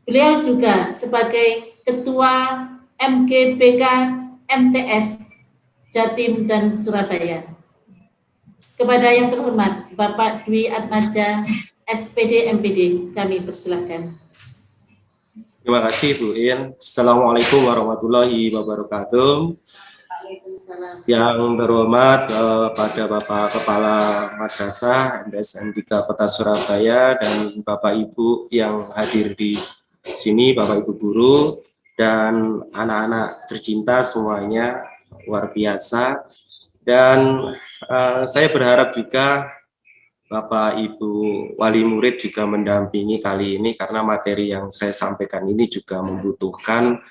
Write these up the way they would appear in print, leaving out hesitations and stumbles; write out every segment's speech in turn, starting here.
Beliau juga sebagai Ketua MGBK MTS Jatim dan Surabaya. Kepada yang terhormat Bapak Dwi Atmaja, SPD MPD, kami persilakan. Terima kasih Bu In. Assalamualaikum warahmatullahi wabarakatuh. Yang terhormat pada Bapak Kepala Madrasah MTS N3 Kota Surabaya dan Bapak Ibu yang hadir di sini, Bapak Ibu guru dan anak-anak tercinta semuanya, luar biasa. Dan saya berharap juga Bapak Ibu wali murid juga mendampingi kali ini karena materi yang saya sampaikan ini juga membutuhkan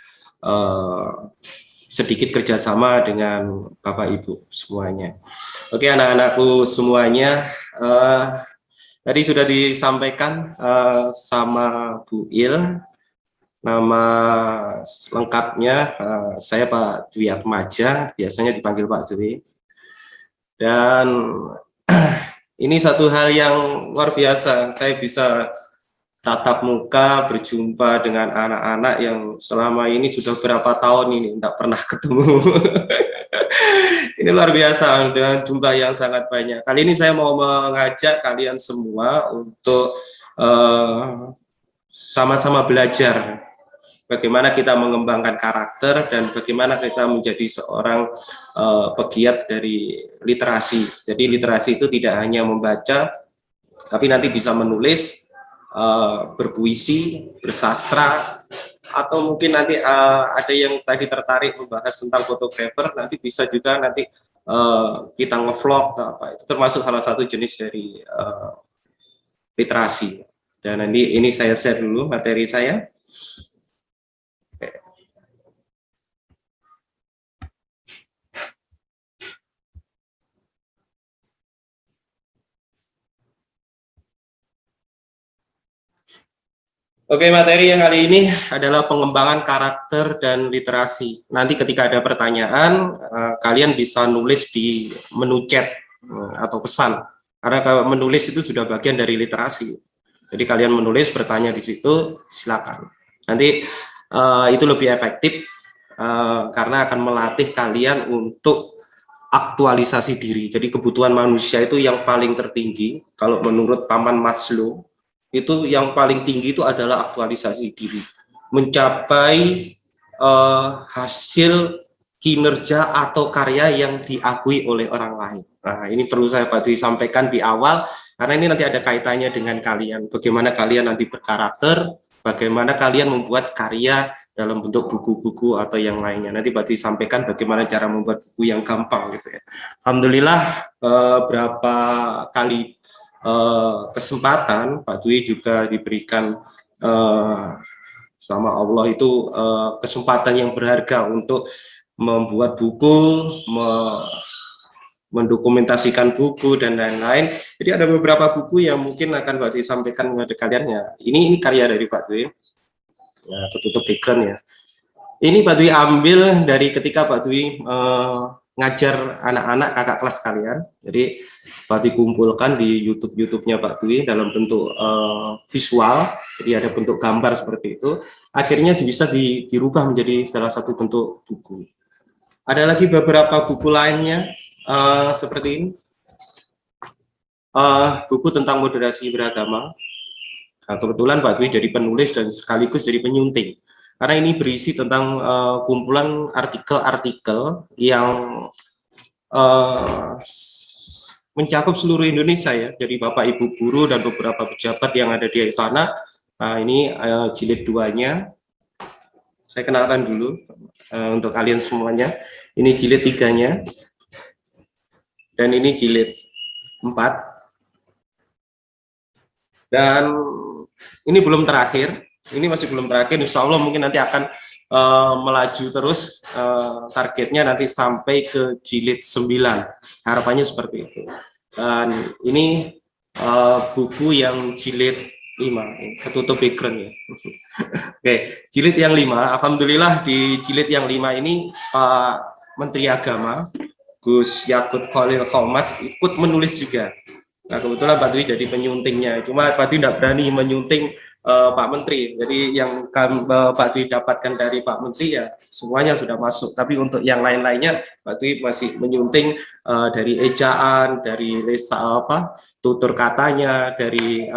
sedikit kerjasama dengan Bapak Ibu semuanya. Oke, anak-anakku semuanya, tadi sudah disampaikan sama Bu Il, nama lengkapnya saya Pak Dwi Atmaja, biasanya dipanggil Pak Dwi. Dan ini satu hal yang luar biasa, saya bisa tatap muka berjumpa dengan anak-anak yang selama ini sudah berapa tahun ini tidak pernah ketemu. Ini luar biasa dengan jumlah yang sangat banyak. Kali ini saya mau mengajak kalian semua untuk sama-sama belajar bagaimana kita mengembangkan karakter dan bagaimana kita menjadi seorang pegiat dari literasi. Jadi literasi itu tidak hanya membaca, tapi nanti bisa menulis, berpuisi, bersastra, atau mungkin nanti ada yang tadi tertarik membahas tentang fotografer, nanti bisa juga nanti kita nge-vlog, apa itu termasuk salah satu jenis dari literasi. Dan nanti ini saya share dulu materi saya. Oke, materi yang kali ini adalah pengembangan karakter dan literasi. Nanti ketika ada pertanyaan, kalian bisa nulis di menu chat atau pesan. Karena kalau menulis itu sudah bagian dari literasi. Jadi kalian menulis, bertanya di situ, silakan. Nanti itu lebih efektif karena akan melatih kalian untuk aktualisasi diri. Jadi kebutuhan manusia itu yang paling tertinggi. Kalau menurut Paman Maslow, itu yang paling tinggi itu adalah aktualisasi diri, mencapai hasil kinerja atau karya yang diakui oleh orang lain. Nah, ini perlu saya sampaikan di awal karena ini nanti ada kaitannya dengan kalian, bagaimana kalian nanti berkarakter, bagaimana kalian membuat karya dalam bentuk buku-buku atau yang lainnya. Nanti Pak sampaikan bagaimana cara membuat buku yang gampang gitu ya. Alhamdulillah berapa kali kesempatan Pak Dwi juga diberikan sama Allah itu kesempatan yang berharga untuk membuat buku, mendokumentasikan buku dan lain-lain. Jadi ada beberapa buku yang mungkin akan Pak Dwi sampaikan kepada kalian ya. Ini karya dari Pak Dwi. Nah, ketutup background ya. Ini Pak Dwi ambil dari ketika Pak Dwi ngajar anak-anak kakak kelas kalian. Jadi Pak Dwi kumpulkan di YouTube-nya Pak Dwi dalam bentuk visual. Jadi ada bentuk gambar seperti itu. Akhirnya bisa dirubah menjadi salah satu bentuk buku. Ada lagi beberapa buku lainnya seperti ini. Buku tentang moderasi beragama. Nah, kebetulan Pak Dwi jadi penulis dan sekaligus jadi penyunting. Karena ini berisi tentang kumpulan artikel-artikel yang mencakup seluruh Indonesia ya, jadi Bapak Ibu guru dan beberapa pejabat yang ada di sana. Nah, ini jilid 2-nya. Saya kenalkan dulu untuk kalian semuanya. Ini jilid 3-nya. Dan ini jilid 4. Dan ini belum terakhir. Ini masih belum terakhir, insya Allah mungkin nanti akan melaju terus, targetnya nanti sampai ke jilid 9, harapannya seperti itu. Dan ini buku yang jilid 5, ketutup background ya. Oke, jilid yang 5, alhamdulillah di jilid yang 5 ini Pak Menteri Agama, Gus Yakut Khalil Khomas ikut menulis juga. Nah kebetulan Pak Dwi jadi penyuntingnya, cuma Pak Dwi tidak berani menyunting Pak Menteri. Jadi yang Pak Dwi dapatkan dari Pak Menteri ya semuanya sudah masuk. Tapi untuk yang lain-lainnya Pak Dwi masih menyunting dari ejaan, dari tutur katanya, dari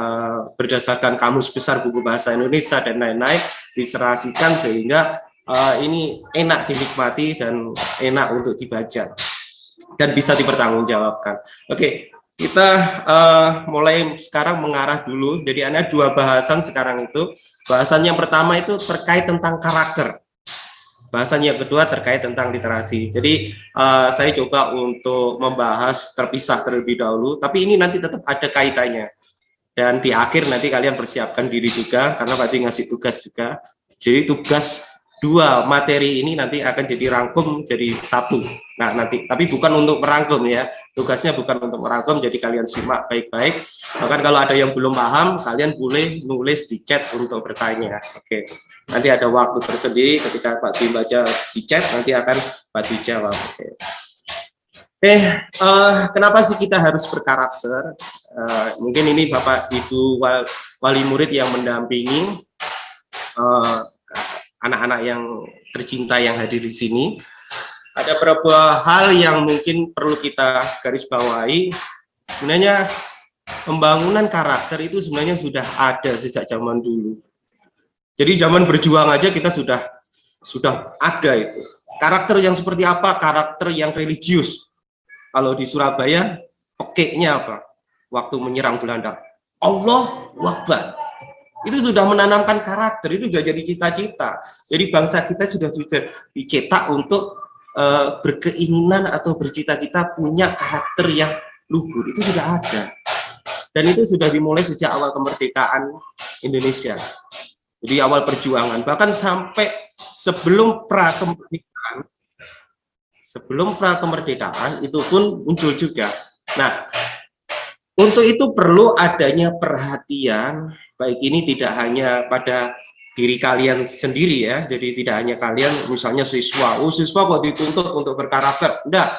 berdasarkan kamus besar buku bahasa Indonesia dan lain-lain diserasikan sehingga ini enak dinikmati dan enak untuk dibaca dan bisa dipertanggungjawabkan. Oke. Kita mulai sekarang mengarah dulu. Jadi ada 2 bahasan sekarang itu. Bahasan yang pertama itu terkait tentang karakter. Bahasan yang kedua terkait tentang literasi. Jadi saya coba untuk membahas terpisah terlebih dahulu. Tapi ini nanti tetap ada kaitannya. Dan di akhir nanti kalian persiapkan diri juga karena Pak ngasih tugas juga. Jadi tugas 2 materi ini nanti akan jadi rangkum jadi 1. Nah nanti, tapi bukan untuk merangkum ya, tugasnya bukan untuk merangkum, jadi kalian simak baik-baik. Bahkan kalau ada yang belum paham, kalian boleh nulis di chat untuk bertanya. Oke, nanti ada waktu tersendiri ketika Pak Dwi baca di chat, nanti akan Pak Dwi jawab. Oke. Kenapa sih kita harus berkarakter? Mungkin ini Bapak Ibu wali murid yang mendampingi anak-anak yang tercinta yang hadir di sini. Ada beberapa hal yang mungkin perlu kita garis bawahi. Sebenarnya pembangunan karakter itu sebenarnya sudah ada sejak zaman dulu. Jadi zaman berjuang aja kita sudah ada itu. Karakter yang seperti apa? Karakter yang religius. Kalau di Surabaya, pekeknya apa? Waktu menyerang Belanda, Allahu Akbar. Itu sudah menanamkan karakter, itu sudah jadi cita-cita. Jadi bangsa kita sudah dicetak untuk berkeinginan atau bercita-cita punya karakter yang luhur. Itu sudah ada. Dan itu sudah dimulai sejak awal kemerdekaan Indonesia. Jadi awal perjuangan, bahkan sampai sebelum pra-kemerdekaan itu pun muncul juga. Nah, untuk itu perlu adanya perhatian, baik ini tidak hanya pada diri kalian sendiri ya, jadi tidak hanya kalian misalnya siswa kok dituntut untuk berkarakter, enggak.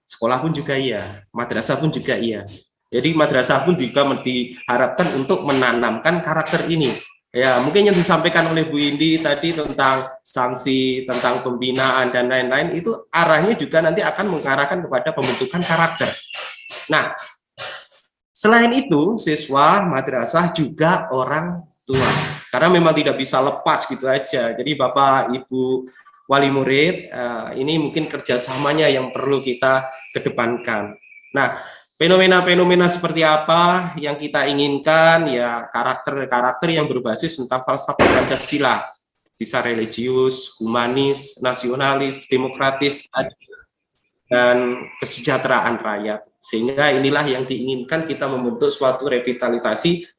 Sekolah pun juga iya, madrasah pun juga iya. Jadi madrasah pun juga diharapkan untuk menanamkan karakter ini. Ya, mungkin yang disampaikan oleh Bu Indi tadi tentang sanksi, tentang pembinaan dan lain-lain itu arahnya juga nanti akan mengarahkan kepada pembentukan karakter. Nah, selain itu, siswa madrasah juga orang tua. Karena memang tidak bisa lepas gitu aja. Jadi Bapak Ibu wali murid, ini mungkin kerjasamanya yang perlu kita kedepankan. Nah, fenomena-fenomena seperti apa yang kita inginkan? Ya, karakter-karakter yang berbasis tentang falsafah Pancasila. Bisa religius, humanis, nasionalis, demokratis, dan kesejahteraan rakyat. Sehingga inilah yang diinginkan kita membentuk suatu revitalisasi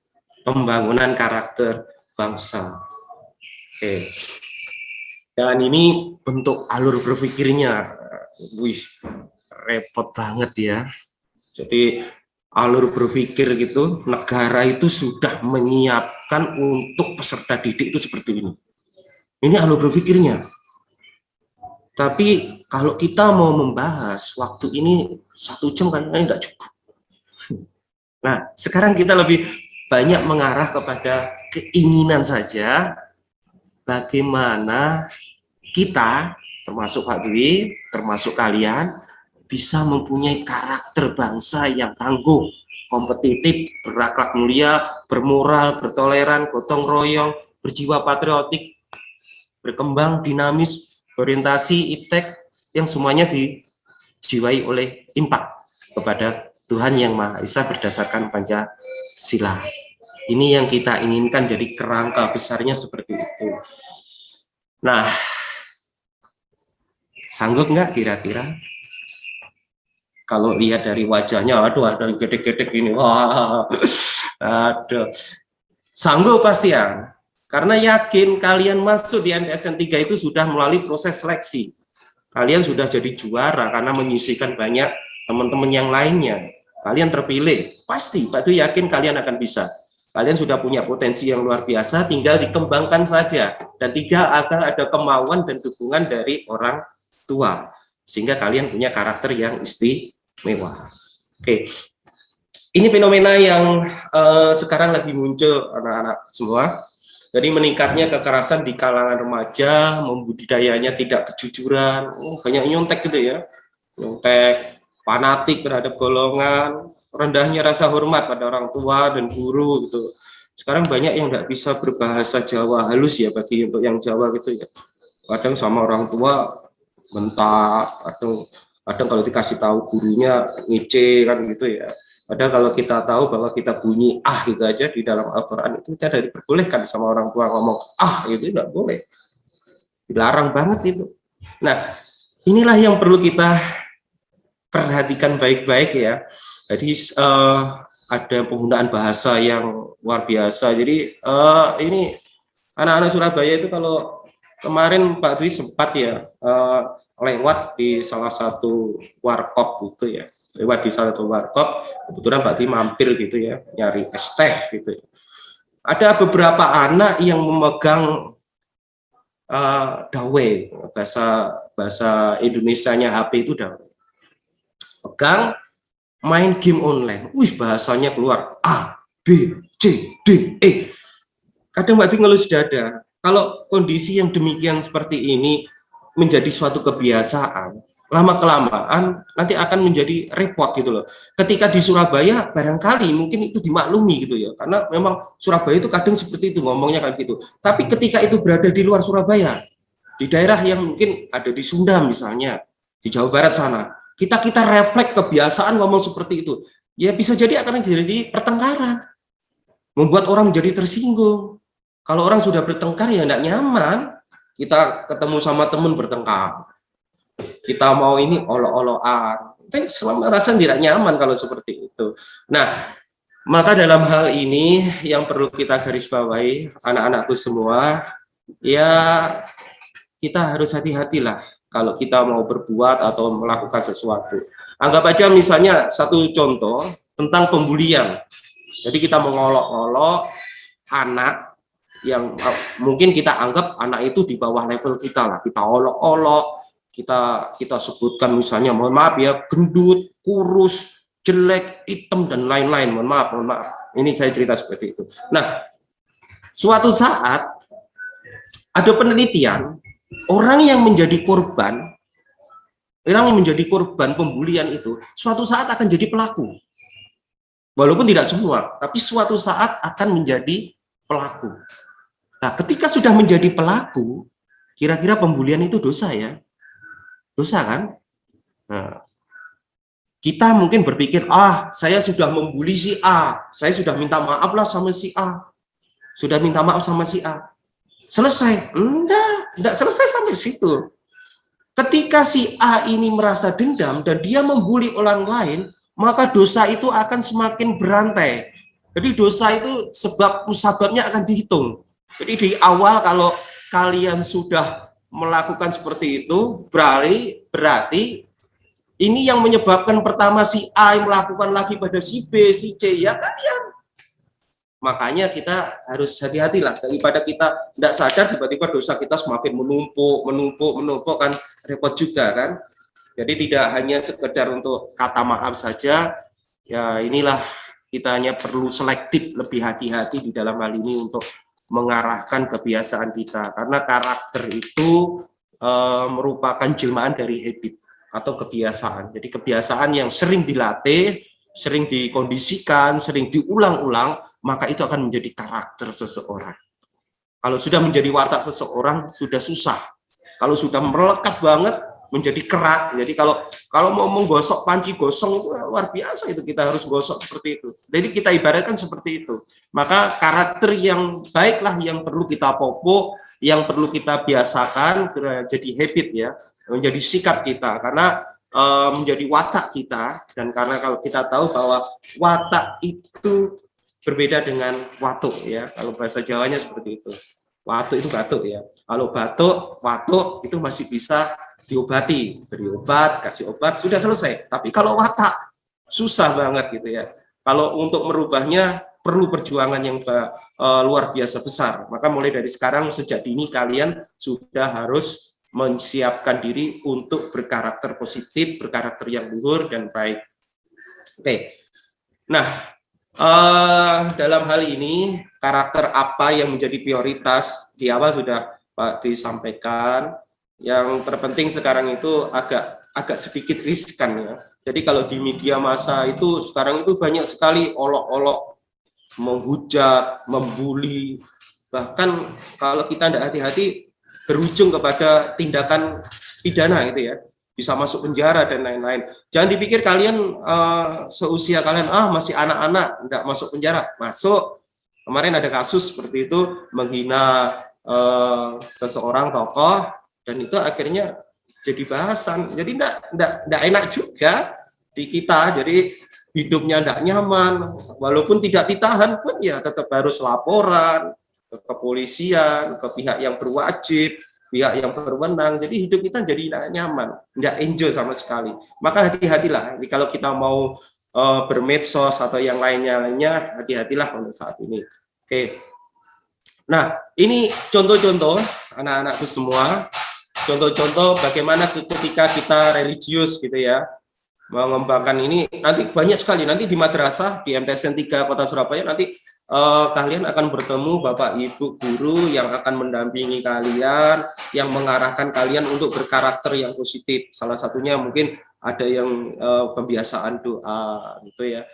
pembangunan karakter bangsa. Oke. Dan ini bentuk alur berpikirnya. Wih, repot banget ya. Jadi alur berpikir gitu, negara itu sudah menyiapkan untuk peserta didik itu seperti ini. Ini alur berpikirnya. Tapi kalau kita mau membahas waktu ini 1 jam kayaknya tidak cukup. Nah, sekarang kita lebih banyak mengarah kepada keinginan saja bagaimana kita, termasuk Pak Dwi, termasuk kalian, bisa mempunyai karakter bangsa yang tangguh, kompetitif, berakhlak mulia, bermoral, bertoleran, gotong royong, berjiwa patriotik, berkembang, dinamis, orientasi, iptek, yang semuanya dijiwai oleh impak kepada Tuhan Yang Maha Esa berdasarkan Pancasila. Ini yang kita inginkan, jadi kerangka besarnya seperti itu. Nah, sanggup nggak kira-kira? Kalau lihat dari wajahnya, aduh ada gede-gede gini, wah, aduh, sanggup pasti ya. Karena yakin kalian masuk di MTSN 3 itu sudah melalui proses seleksi. Kalian sudah jadi juara karena menyisihkan banyak teman-teman yang lainnya. Kalian terpilih, pasti Pak Dwi yakin kalian akan bisa. Kalian sudah punya potensi yang luar biasa, tinggal dikembangkan saja. Dan akan ada kemauan dan dukungan dari orang tua. Sehingga kalian punya karakter yang istimewa. Oke. Ini fenomena yang sekarang lagi muncul anak-anak semua. Jadi meningkatnya kekerasan di kalangan remaja, membudidayanya tidak kejujuran, banyak nyontek gitu ya, nyontek, fanatik terhadap golongan, rendahnya rasa hormat pada orang tua dan guru gitu. Sekarang banyak yang nggak bisa berbahasa Jawa halus ya bagi untuk yang Jawa gitu ya. Kadang sama orang tua bentak, kadang kalau dikasih tahu gurunya ngece kan gitu ya. Padahal kalau kita tahu bahwa kita bunyi gitu aja di dalam Al-Quran itu tidak diperbolehkan sama orang tua ngomong gitu, tidak boleh, dilarang banget itu. Nah, inilah yang perlu kita perhatikan baik-baik ya. Jadi ada penggunaan bahasa yang luar biasa. Jadi ini anak-anak Surabaya itu kalau kemarin Pak Dwi sempat ya lewat di salah satu warkop gitu ya. Lewat di salah satu warkop, kebetulan Mbak Ti mampir gitu ya, nyari es teh gitu. Ada beberapa anak yang memegang dawe, bahasa Indonesianya HP itu dawe. Pegang, main game online. Bahasanya keluar A, B, C, D, E. Kadang Mbak Ti ngelus dada. Kalau kondisi yang demikian seperti ini menjadi suatu kebiasaan, lama-kelamaan nanti akan menjadi repot gitu loh. Ketika di Surabaya barangkali mungkin itu dimaklumi gitu ya, karena memang Surabaya itu kadang seperti itu ngomongnya kayak gitu. Tapi ketika itu berada di luar Surabaya, di daerah yang mungkin ada di Sunda misalnya, di Jawa Barat sana, kita refleks kebiasaan ngomong seperti itu, ya bisa jadi akan jadi pertengkaran, membuat orang menjadi tersinggung. Kalau orang sudah bertengkar ya tidak nyaman. Kita ketemu sama teman bertengkar, kita mau ini olok-olokan, selama rasa tidak nyaman kalau seperti itu. Nah, maka dalam hal ini yang perlu kita garis bawahi anak-anakku semua, ya kita harus hati-hatilah kalau kita mau berbuat atau melakukan sesuatu. Anggap aja misalnya satu contoh tentang pembulian. Jadi kita mengolok-olok anak yang mungkin kita anggap anak itu di bawah level kita lah, kita olok-olok, kita sebutkan misalnya, mohon maaf ya, gendut, kurus, jelek, hitam dan lain-lain, mohon maaf, ini saya cerita seperti itu. Nah, suatu saat ada penelitian, orang yang menjadi korban pembulian itu suatu saat akan jadi pelaku, walaupun tidak semua, tapi suatu saat akan menjadi pelaku. Nah, ketika sudah menjadi pelaku, kira-kira pembulian itu dosa ya? Dosa kan? Nah, kita mungkin berpikir, saya sudah membuli si A, saya sudah minta maaf lah sama si A, sudah minta maaf sama si A. Selesai? Enggak selesai sampai situ. Ketika si A ini merasa dendam dan dia membuli orang lain, maka dosa itu akan semakin berantai. Jadi dosa itu sebabnya akan dihitung. Jadi di awal kalau kalian sudah melakukan seperti itu, berarti ini yang menyebabkan pertama si A melakukan lagi pada si B, si C, ya kalian. Makanya kita harus hati-hatilah, daripada kita tidak sadar tiba-tiba dosa kita semakin menumpuk kan repot juga kan. Jadi tidak hanya sekedar untuk kata maaf saja, ya inilah kita hanya perlu selektif, lebih hati-hati di dalam hal ini untuk mengarahkan kebiasaan kita, karena karakter itu merupakan jelmaan dari habit atau kebiasaan. Jadi kebiasaan yang sering dilatih, sering dikondisikan, sering diulang-ulang, maka itu akan menjadi karakter seseorang. Kalau sudah menjadi watak seseorang, sudah susah. Kalau sudah melekat banget, menjadi kerak. Jadi kalau mau menggosok panci gosong itu luar biasa, itu kita harus gosok seperti itu. Jadi kita ibaratkan seperti itu. Maka karakter yang baiklah yang perlu kita pupuk, yang perlu kita biasakan jadi habit ya, menjadi sikap kita, karena menjadi watak kita. Dan karena kalau kita tahu bahwa watak itu berbeda dengan watuk ya, kalau bahasa Jawanya seperti itu. Watuk itu batuk ya. Kalau batuk, watuk itu masih bisa diobati, beri obat, kasih obat, sudah selesai. Tapi kalau watak susah banget gitu ya. Kalau untuk merubahnya perlu perjuangan yang luar biasa besar. Maka mulai dari sekarang sejak dini kalian sudah harus menyiapkan diri untuk berkarakter positif, berkarakter yang luhur dan baik. Oke. Nah, dalam hal ini karakter apa yang menjadi prioritas di awal sudah Pak disampaikan. Yang terpenting sekarang itu agak sedikit riskan ya. Jadi kalau di media massa itu sekarang itu banyak sekali olok-olok, menghujat, membuli, bahkan kalau kita tidak hati-hati berujung kepada tindakan pidana gitu ya, bisa masuk penjara dan lain-lain. Jangan dipikir kalian seusia kalian masih anak-anak tidak masuk penjara, masuk. Kemarin ada kasus seperti itu, menghina seseorang tokoh, dan itu akhirnya jadi bahasan. Jadi tidak enak juga di kita, jadi hidupnya tidak nyaman, walaupun tidak ditahan pun ya tetap harus laporan ke kepolisian, ke pihak yang berwajib, pihak yang berwenang. Jadi hidup kita jadi tidak nyaman, tidak enjoy sama sekali. Maka hati-hatilah, kalau kita mau bermedsos atau yang lainnya, hati-hatilah untuk saat ini. Oke. Nah, ini contoh-contoh anak-anakku semua, contoh-contoh bagaimana ketika kita religius gitu ya, mengembangkan ini. Nanti banyak sekali, nanti di madrasah, di MTSN 3 Kota Surabaya, nanti kalian akan bertemu Bapak Ibu guru yang akan mendampingi kalian, yang mengarahkan kalian untuk berkarakter yang positif. Salah satunya mungkin ada yang pembiasaan doa gitu ya.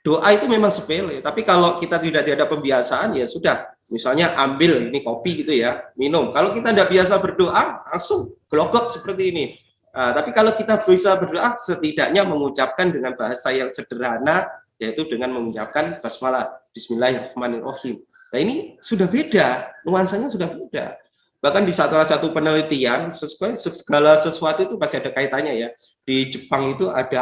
Doa itu memang sepele, tapi kalau kita tidak ada pembiasaan ya sudah. Misalnya ambil ini kopi gitu ya, minum. Kalau kita tidak biasa berdoa, langsung glogok seperti ini. Tapi kalau kita bisa berdoa, setidaknya mengucapkan dengan bahasa yang sederhana, yaitu dengan mengucapkan basmalah, Bismillahirrahmanirrahim. Nah ini sudah beda, nuansanya sudah beda. Bahkan di salah satu penelitian, segala sesuatu itu pasti ada kaitannya ya. Di Jepang itu ada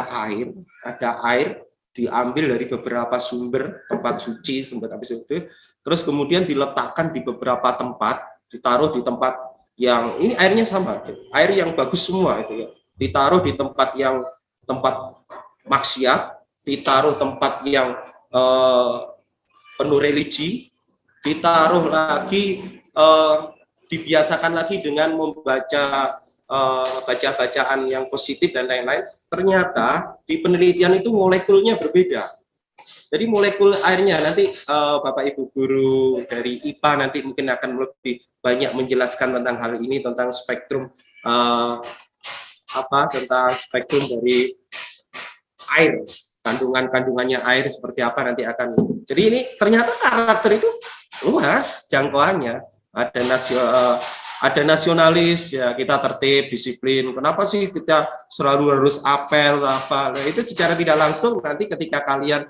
air diambil dari beberapa sumber, tempat suci, sumber habis itu, terus kemudian diletakkan di beberapa tempat, ditaruh di tempat yang ini airnya sama, air yang bagus semua itu ya, ditaruh di tempat yang tempat maksiat, ditaruh tempat yang penuh religi, ditaruh lagi dibiasakan lagi dengan membaca baca-bacaan yang positif dan lain-lain. Ternyata di penelitian itu molekulnya berbeda. Jadi molekul airnya nanti Bapak Ibu guru dari IPA nanti mungkin akan lebih banyak menjelaskan tentang hal ini, tentang spektrum tentang spektrum dari air, kandungannya air seperti apa nanti akan. Jadi ini ternyata karakter itu luas jangkauannya. Ada nasionalis ya, kita tertib, disiplin. Kenapa sih kita selalu harus apel apa? Nah, itu secara tidak langsung nanti ketika kalian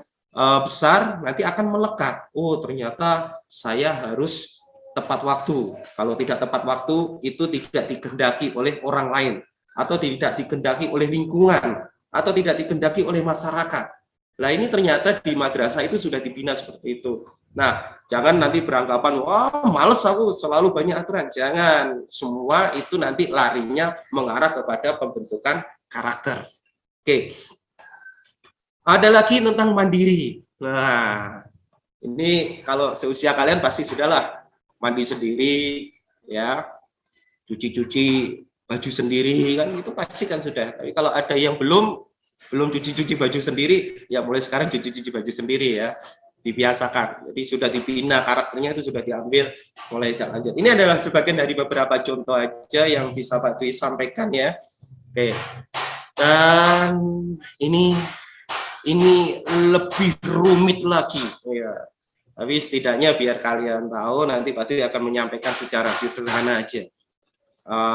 besar nanti akan melekat. Oh, ternyata saya harus tepat waktu. Kalau tidak tepat waktu itu tidak dikehendaki oleh orang lain, atau tidak dikehendaki oleh lingkungan, atau tidak dikehendaki oleh masyarakat. Nah, ini ternyata di madrasah itu sudah dibina seperti itu. Nah, jangan nanti beranggapan, wah males aku selalu banyak aturan. Jangan, semua itu nanti larinya mengarah kepada pembentukan karakter. Oke. Ada lagi tentang mandiri. Nah, ini kalau seusia kalian pasti sudahlah mandi sendiri, ya, cuci-cuci baju sendiri kan itu pasti kan sudah. Tapi kalau ada yang belum cuci-cuci baju sendiri, ya mulai sekarang cuci-cuci baju sendiri ya, dibiasakan. Jadi sudah dibina karakternya itu sudah diambil mulai lanjut. Ini adalah sebagian dari beberapa contoh aja yang bisa Pak Dwi sampaikan ya. Oke. Dan ini lebih rumit lagi ya. Tapi setidaknya biar kalian tahu nanti Pak Dwi akan menyampaikan secara sederhana aja.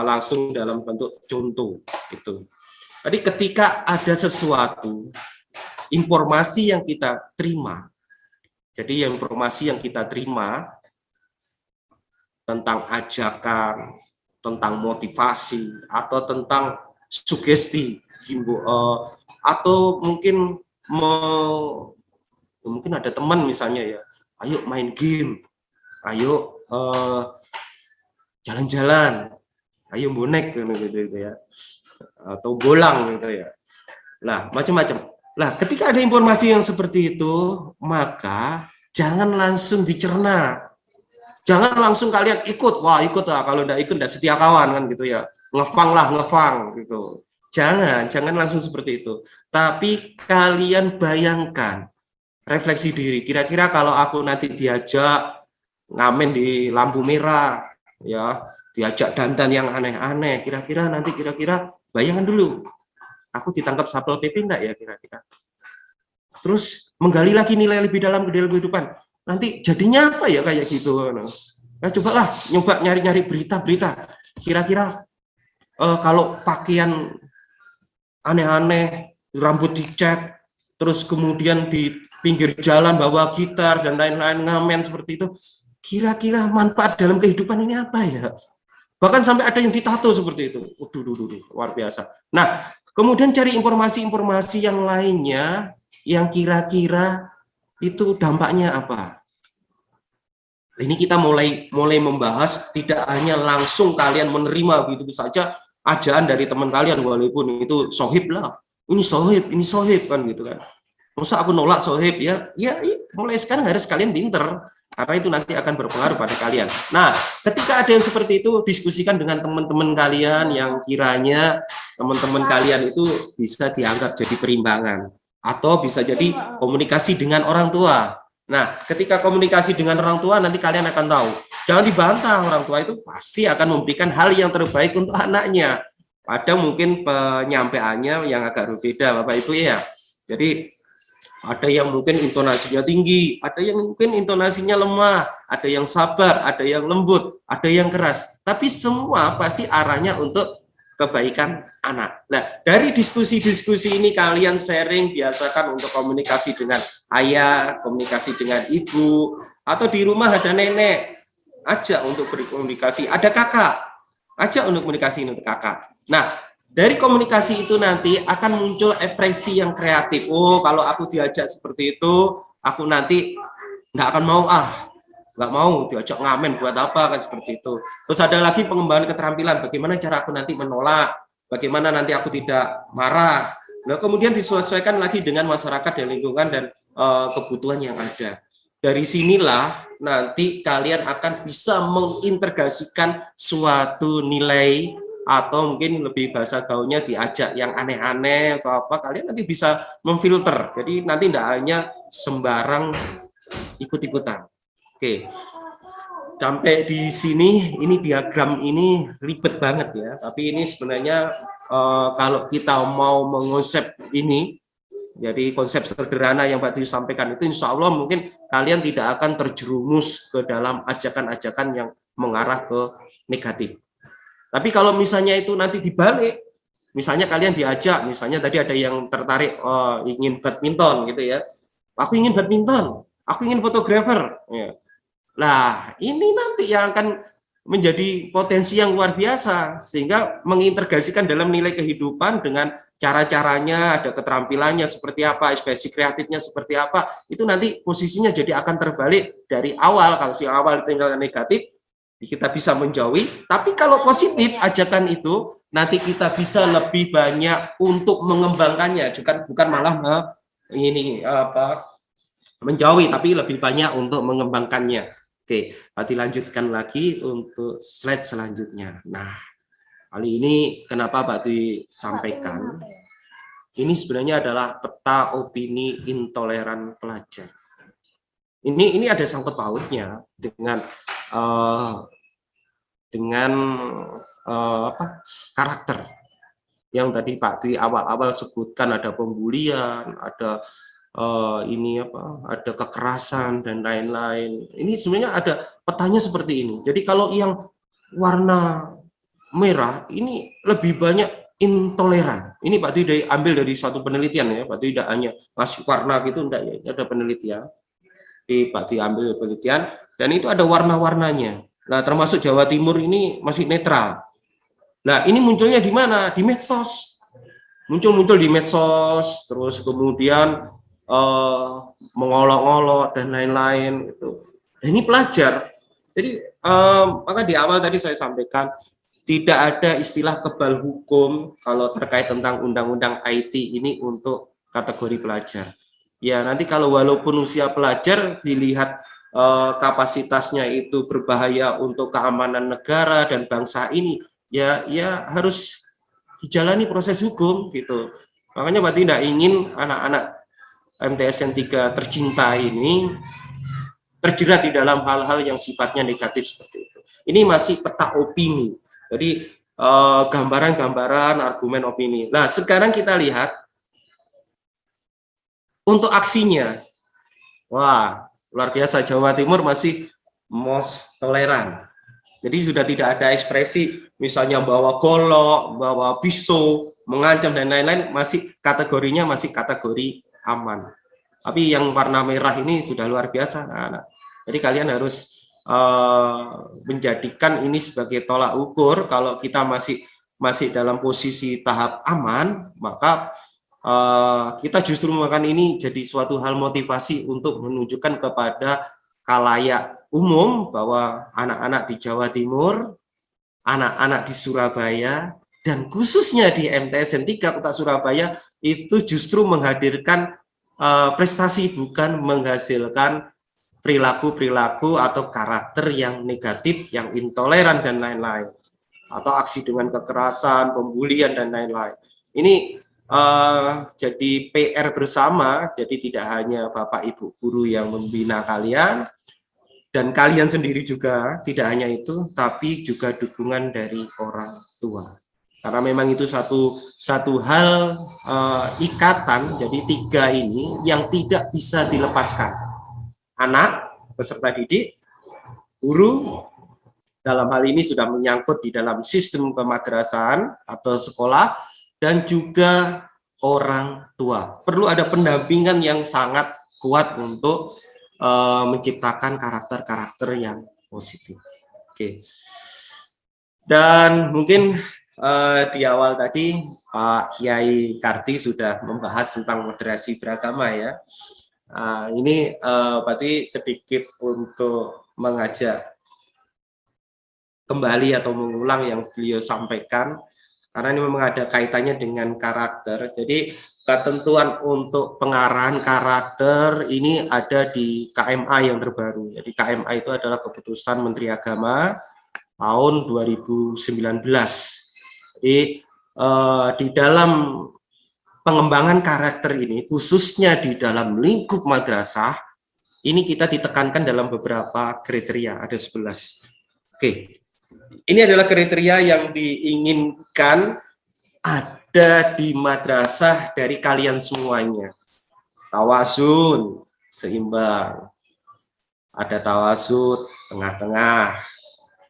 Langsung dalam bentuk contoh itu. Jadi ketika ada sesuatu informasi yang kita terima, jadi informasi yang kita terima tentang ajakan, tentang motivasi, atau tentang sugesti, atau mungkin ada teman misalnya ya, ayo main game, ayo jalan-jalan, ayo bonek gitu ya, atau bolang gitu ya. Nah, macam-macam. Nah, ketika ada informasi yang seperti itu, maka jangan langsung dicerna. Jangan langsung kalian ikut. Wah, ikut lah. Kalau enggak ikut, enggak setia kawan kan gitu ya. Ngefang gitu. Jangan langsung seperti itu. Tapi kalian bayangkan refleksi diri. Kira-kira kalau aku nanti diajak ngamen di lampu merah, ya, diajak dandan yang aneh-aneh, kira-kira bayangan dulu, aku ditangkap Satpol PP enggak ya kira-kira? Terus menggali lagi nilai lebih dalam ke dalam kehidupan. Nanti jadinya apa ya kayak gitu. Nah, cobalah nyoba nyari-nyari berita-berita. Kira-kira kalau pakaian aneh-aneh, rambut dicat, terus kemudian di pinggir jalan bawa gitar dan lain-lain ngamen seperti itu, kira-kira manfaat dalam kehidupan ini apa ya? Bahkan sampai ada yang ditato seperti itu. Luar biasa. Nah, kemudian cari informasi-informasi yang lainnya yang kira-kira itu dampaknya apa. Ini kita mulai membahas, tidak hanya langsung kalian menerima begitu saja ajaan dari teman kalian, walaupun itu sohib lah, ini sohib kan gitu kan. Masa aku nolak sohib ya mulai sekarang harus kalian pinter, karena itu nanti akan berpengaruh pada kalian. Nah, ketika ada yang seperti itu, diskusikan dengan teman-teman kalian yang kiranya teman-teman kalian itu bisa dianggap jadi perimbangan, atau bisa jadi komunikasi dengan orang tua. Nah, ketika komunikasi dengan orang tua, nanti kalian akan tahu. Jangan dibantah, orang tua itu pasti akan memberikan hal yang terbaik untuk anaknya. Ada mungkin penyampaiannya yang agak berbeda, Bapak Ibu ya. Jadi, ada yang mungkin intonasinya tinggi, ada yang mungkin intonasinya lemah, ada yang sabar, ada yang lembut, ada yang keras. Tapi semua pasti arahnya untuk kebaikan anak. Nah, dari diskusi-diskusi ini kalian sharing, biasakan untuk komunikasi dengan ayah, komunikasi dengan ibu, atau di rumah ada nenek, ajak untuk berkomunikasi, ada kakak, ajak untuk komunikasi untuk kakak. Nah, dari komunikasi itu nanti akan muncul ekspresi yang kreatif. Oh, kalau aku diajak seperti itu, aku nanti nggak akan mau, nggak mau diajak ngamen buat apa kan seperti itu. Terus ada lagi pengembangan keterampilan, bagaimana cara aku nanti menolak, bagaimana nanti aku tidak marah. Nah, kemudian disesuaikan lagi dengan masyarakat dan lingkungan dan kebutuhan yang ada. Dari sinilah nanti kalian akan bisa mengintegrasikan suatu nilai, atau mungkin lebih bahasa gaulnya diajak yang aneh-aneh atau apa, kalian nanti bisa memfilter. Jadi nanti tidak hanya sembarang ikut-ikutan. Oke, sampai di sini, ini diagram ini ribet banget ya, tapi ini sebenarnya kalau kita mau mengonsep ini, jadi konsep sederhana yang Pak Dwi sampaikan itu, insya Allah mungkin kalian tidak akan terjerumus ke dalam ajakan-ajakan yang mengarah ke negatif. Tapi kalau misalnya itu nanti dibalik, misalnya kalian diajak, misalnya tadi ada yang tertarik ingin badminton gitu ya, aku ingin badminton, aku ingin fotografer, ya. Nah, ini nanti yang akan menjadi potensi yang luar biasa, sehingga mengintegrasikan dalam nilai kehidupan dengan cara-caranya, ada keterampilannya seperti apa, ekspresi kreatifnya seperti apa, itu nanti posisinya jadi akan terbalik dari awal. Kalau si awal tinggal negatif, kita bisa menjauhi, tapi kalau positif ajakan itu, nanti kita bisa lebih banyak untuk mengembangkannya, bukan malah menjauhi, tapi lebih banyak untuk mengembangkannya. Oke, nanti lanjutkan lagi untuk slide selanjutnya. Nah, kali ini kenapa Pak Dwi sampaikan, ini sebenarnya adalah peta opini intoleran pelajar. Ini ada sangkut pautnya dengan karakter yang tadi Pak Dwi awal-awal sebutkan, ada pembulian, ada ada kekerasan dan lain-lain. Ini sebenarnya ada petanya seperti ini. Jadi kalau yang warna merah ini lebih banyak intoleran. Ini Pak Dwi ambil dari suatu penelitian ya. Pak Dwi tidak hanya masuk warna gitu, enggak ya. Ini ada penelitian. Pak Dwi ambil penelitian dan itu ada warna-warnanya. Nah, termasuk Jawa Timur ini masih netral. Nah, ini munculnya di mana? Di medsos. Muncul di medsos, terus kemudian mengolok-olok dan lain-lain itu. Ini pelajar. Jadi maka di awal tadi saya sampaikan tidak ada istilah kebal hukum kalau terkait tentang undang-undang IT ini untuk kategori pelajar. Ya nanti kalau walaupun usia pelajar dilihat kapasitasnya itu berbahaya untuk keamanan negara dan bangsa ini, ya harus dijalani proses hukum gitu. Makanya Pak tidak ingin anak-anak MTSN 3 tercinta ini terjerat di dalam hal-hal yang sifatnya negatif seperti itu. Ini masih peta opini. Jadi gambaran-gambaran, argumen opini. Nah, sekarang kita lihat untuk aksinya. Wah, luar biasa, Jawa Timur masih most toleran. Jadi sudah tidak ada ekspresi misalnya bawa golok, bawa pisau, mengancam dan lain-lain, masih kategorinya masih kategori aman. Tapi yang warna merah ini sudah luar biasa, anak-anak. Jadi kalian harus menjadikan ini sebagai tolak ukur. Kalau kita masih dalam posisi tahap aman, maka kita justru memakan ini jadi suatu hal motivasi untuk menunjukkan kepada khalayak umum bahwa anak-anak di Jawa Timur, anak-anak di Surabaya, dan khususnya di MTSN 3 Kota Surabaya itu justru menghadirkan prestasi, bukan menghasilkan perilaku-perilaku atau karakter yang negatif, yang intoleran dan lain-lain, atau aksi dengan kekerasan, pembulian dan lain-lain. Ini jadi PR bersama. Jadi tidak hanya Bapak Ibu guru yang membina kalian, dan kalian sendiri juga, tidak hanya itu, tapi juga dukungan dari orang tua. Karena memang itu satu hal ikatan. Jadi 3 ini yang tidak bisa dilepaskan. Anak, peserta didik, guru, dalam hal ini sudah menyangkut di dalam sistem pemadrasahan atau sekolah, dan juga orang tua. Perlu ada pendampingan yang sangat kuat untuk menciptakan karakter-karakter yang positif. Oke. Dan mungkin di awal tadi Pak Kiai Karti sudah membahas tentang moderasi beragama ya. Ini berarti sedikit untuk mengajak kembali atau mengulang yang beliau sampaikan, karena ini memang ada kaitannya dengan karakter. Jadi ketentuan untuk pengarahan karakter ini ada di KMA yang terbaru. Jadi KMA itu adalah keputusan Menteri Agama tahun 2019. Jadi di dalam pengembangan karakter ini, khususnya di dalam lingkup madrasah, ini kita ditekankan dalam beberapa kriteria, ada 11. Oke, ini adalah kriteria yang diinginkan ada di madrasah dari kalian semuanya. Tawasun, seimbang. Ada tawasud, tengah-tengah.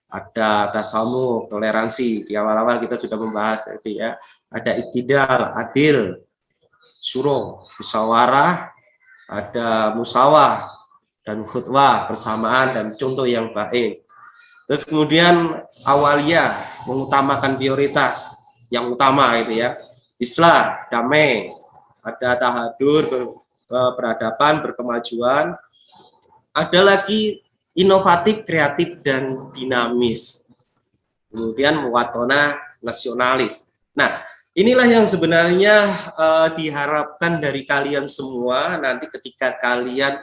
Ada tasamuh, toleransi. Di awal-awal kita sudah membahas itu ya. Ada iktidal, adil, syuro, musyawarah, ada musawah, dan khutbah, persamaan, dan contoh yang baik. Terus kemudian awaliyah, mengutamakan prioritas yang utama itu ya. Islah, damai, ada tahadur, peradaban, berkemajuan. Ada lagi inovatif, kreatif, dan dinamis. Kemudian muwatona, nasionalis. Nah, inilah yang sebenarnya diharapkan dari kalian semua nanti ketika kalian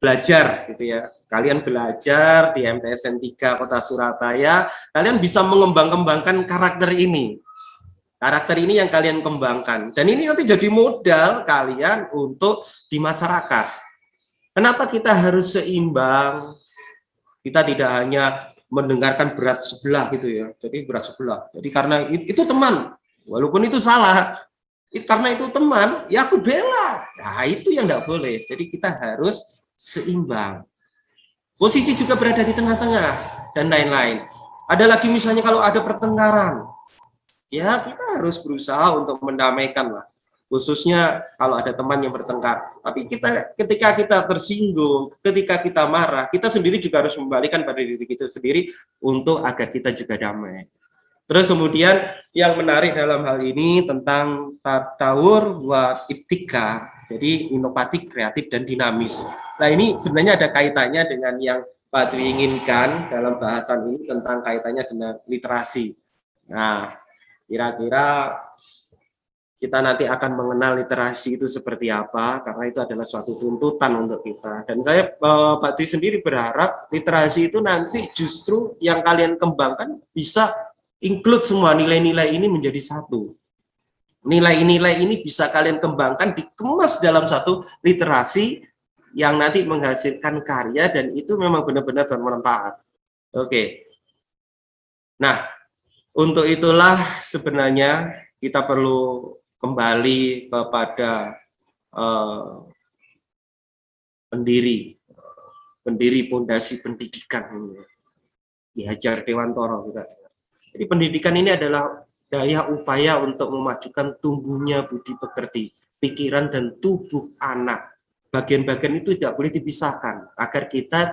belajar gitu ya. Kalian belajar di MTSN 3 Kota Surabaya, kalian bisa mengembang-kembangkan karakter ini. Karakter ini yang kalian kembangkan. Dan ini nanti jadi modal kalian untuk di masyarakat. Kenapa kita harus seimbang? Kita tidak hanya mendengarkan berat sebelah gitu ya. Jadi berat sebelah. Jadi karena itu teman, walaupun itu salah, karena itu teman, ya aku bela. Nah, itu yang enggak boleh. Jadi kita harus seimbang. Posisi juga berada di tengah-tengah dan lain-lain. Ada lagi misalnya kalau ada pertengkaran, ya kita harus berusaha untuk mendamaikan lah. Khususnya kalau ada teman yang bertengkar. Tapi ketika kita tersinggung, ketika kita marah, kita sendiri juga harus membalikan pada diri kita sendiri untuk agar kita juga damai. Terus kemudian yang menarik dalam hal ini tentang tatawur wa ibtika, jadi inovatif, kreatif, dan dinamis. Nah ini sebenarnya ada kaitannya dengan yang Pak Dwi inginkan dalam bahasan ini tentang kaitannya dengan literasi. Nah kira-kira kita nanti akan mengenal literasi itu seperti apa, karena itu adalah suatu tuntutan untuk kita. Dan saya, Pak Dwi sendiri berharap literasi itu nanti justru yang kalian kembangkan bisa include semua nilai-nilai ini menjadi satu. Nilai-nilai ini bisa kalian kembangkan, dikemas dalam satu literasi yang nanti menghasilkan karya, dan itu memang benar-benar bermanfaat. Oke. Nah, untuk itulah sebenarnya kita perlu kembali kepada pendiri pondasi pendidikan ini, Ki Hajar Dewantoro. Jadi pendidikan ini adalah daya upaya untuk memajukan tumbuhnya budi pekerti, pikiran dan tubuh anak. Bagian-bagian itu tidak boleh dipisahkan agar kita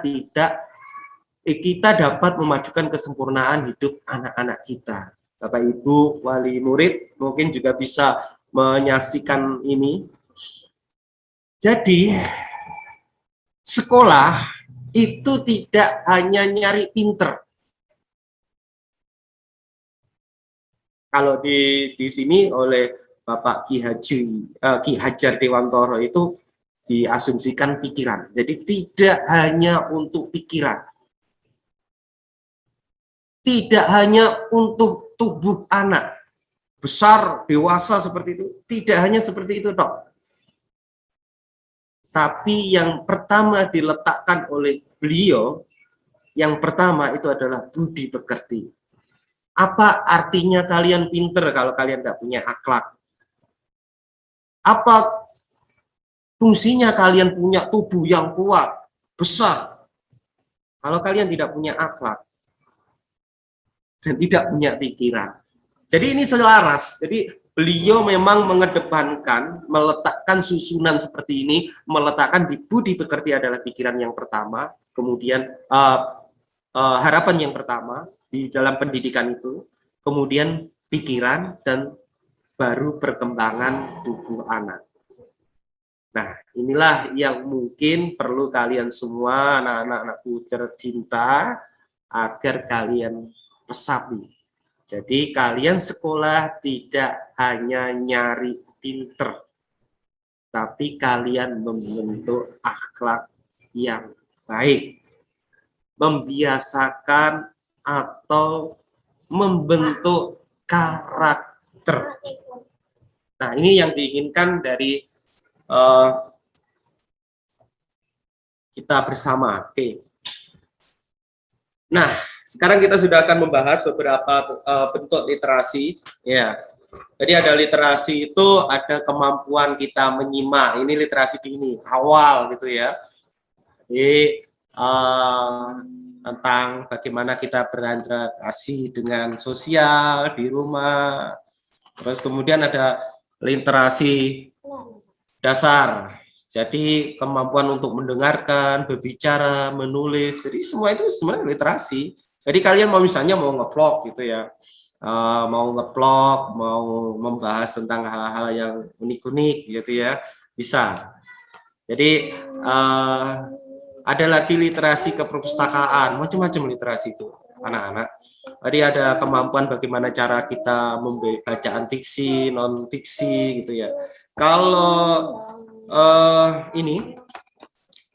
dapat memajukan kesempurnaan hidup anak-anak kita. Bapak Ibu wali murid mungkin juga bisa menyaksikan ini. Jadi sekolah itu tidak hanya nyari pinter. Kalau di sini oleh Bapak Ki Hajar Dewantoro itu diasumsikan pikiran. Jadi tidak hanya untuk pikiran, tidak hanya untuk tubuh anak besar dewasa seperti itu, tidak hanya seperti itu toh. Tapi yang pertama diletakkan oleh beliau, yang pertama itu adalah budi pekerti. Apa artinya kalian pinter kalau kalian tidak punya akhlak? Apa fungsinya kalian punya tubuh yang kuat, besar, kalau kalian tidak punya akhlak dan tidak punya pikiran? Jadi ini selaras. Jadi beliau memang mengedepankan, meletakkan susunan seperti ini, meletakkan di budi pekerti adalah pikiran yang pertama, kemudian harapan yang pertama di dalam pendidikan itu, kemudian pikiran, dan baru perkembangan tubuh anak. Nah, inilah yang mungkin perlu kalian semua, anak-anakku tercinta, agar kalian resapi. Jadi kalian sekolah tidak hanya nyari pinter, tapi kalian membentuk akhlak yang baik, membiasakan atau membentuk karakter. Nah, ini yang diinginkan dari kita bersama. Oke. Nah, sekarang kita sudah akan membahas beberapa bentuk literasi. Ya, jadi ada literasi itu ada kemampuan kita menyimak. Ini literasi dini awal gitu ya. Jadi tentang bagaimana kita berinteraksi dengan sosial di rumah. Terus kemudian ada literasi dasar. Jadi kemampuan untuk mendengarkan, berbicara, menulis. Jadi semua itu sebenarnya literasi. Jadi kalian mau misalnya mau nge-vlog gitu ya, mau nge-vlog, mau membahas tentang hal-hal yang unik-unik gitu ya, bisa. Jadi ada lagi literasi keperpustakaan, macam-macam literasi itu anak-anak. Tadi ada kemampuan bagaimana cara kita membacaan fiksi, non fiksi gitu ya. Kalau ini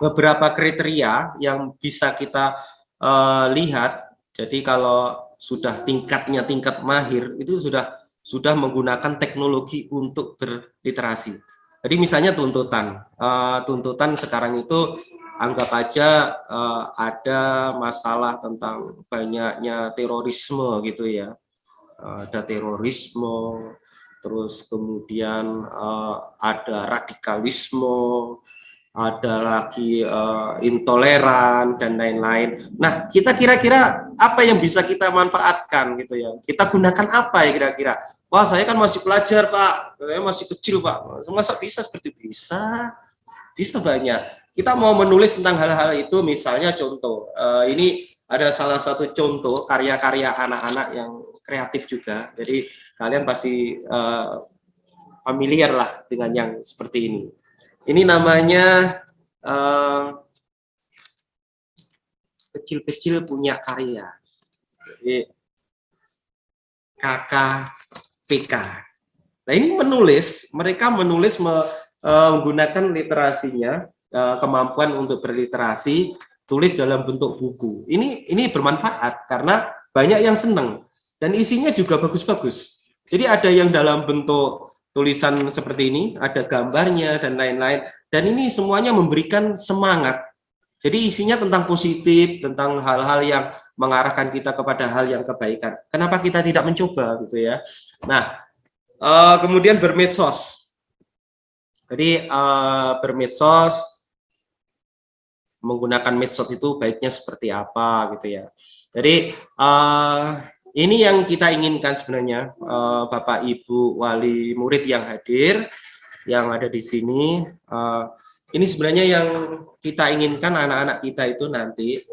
beberapa kriteria yang bisa kita lihat. Jadi kalau sudah tingkatnya tingkat mahir itu sudah menggunakan teknologi untuk berliterasi. Jadi misalnya tuntutan sekarang itu anggap aja ada masalah tentang banyaknya terorisme gitu ya. Ada terorisme, terus kemudian ada radikalisme, ada lagi intoleran dan lain-lain. Nah, kita kira-kira apa yang bisa kita manfaatkan gitu ya? Kita gunakan apa ya kira-kira? Wah, saya kan masih pelajar, Pak. Saya masih kecil, Pak. Masa bisa seperti bisa banyak. Kita mau menulis tentang hal-hal itu, misalnya contoh, ini ada salah satu contoh karya-karya anak-anak yang kreatif juga. Jadi kalian pasti familiar lah dengan yang seperti ini. Ini namanya kecil-kecil punya karya. Jadi KKPK. Nah ini mereka menulis menggunakan literasinya, kemampuan untuk berliterasi, tulis dalam bentuk buku. Ini bermanfaat karena banyak yang senang dan isinya juga bagus-bagus. Jadi ada yang dalam bentuk tulisan seperti ini, ada gambarnya dan lain-lain. Dan ini semuanya memberikan semangat. Jadi isinya tentang positif, tentang hal-hal yang mengarahkan kita kepada hal yang kebaikan. Kenapa kita tidak mencoba gitu ya? Nah, kemudian bermedsos. Jadi bermedsos, menggunakan medsos itu baiknya seperti apa gitu ya. Jadi ini yang kita inginkan sebenarnya, Bapak Ibu wali murid yang hadir, yang ada di sini. Ini sebenarnya yang kita inginkan anak-anak kita itu nanti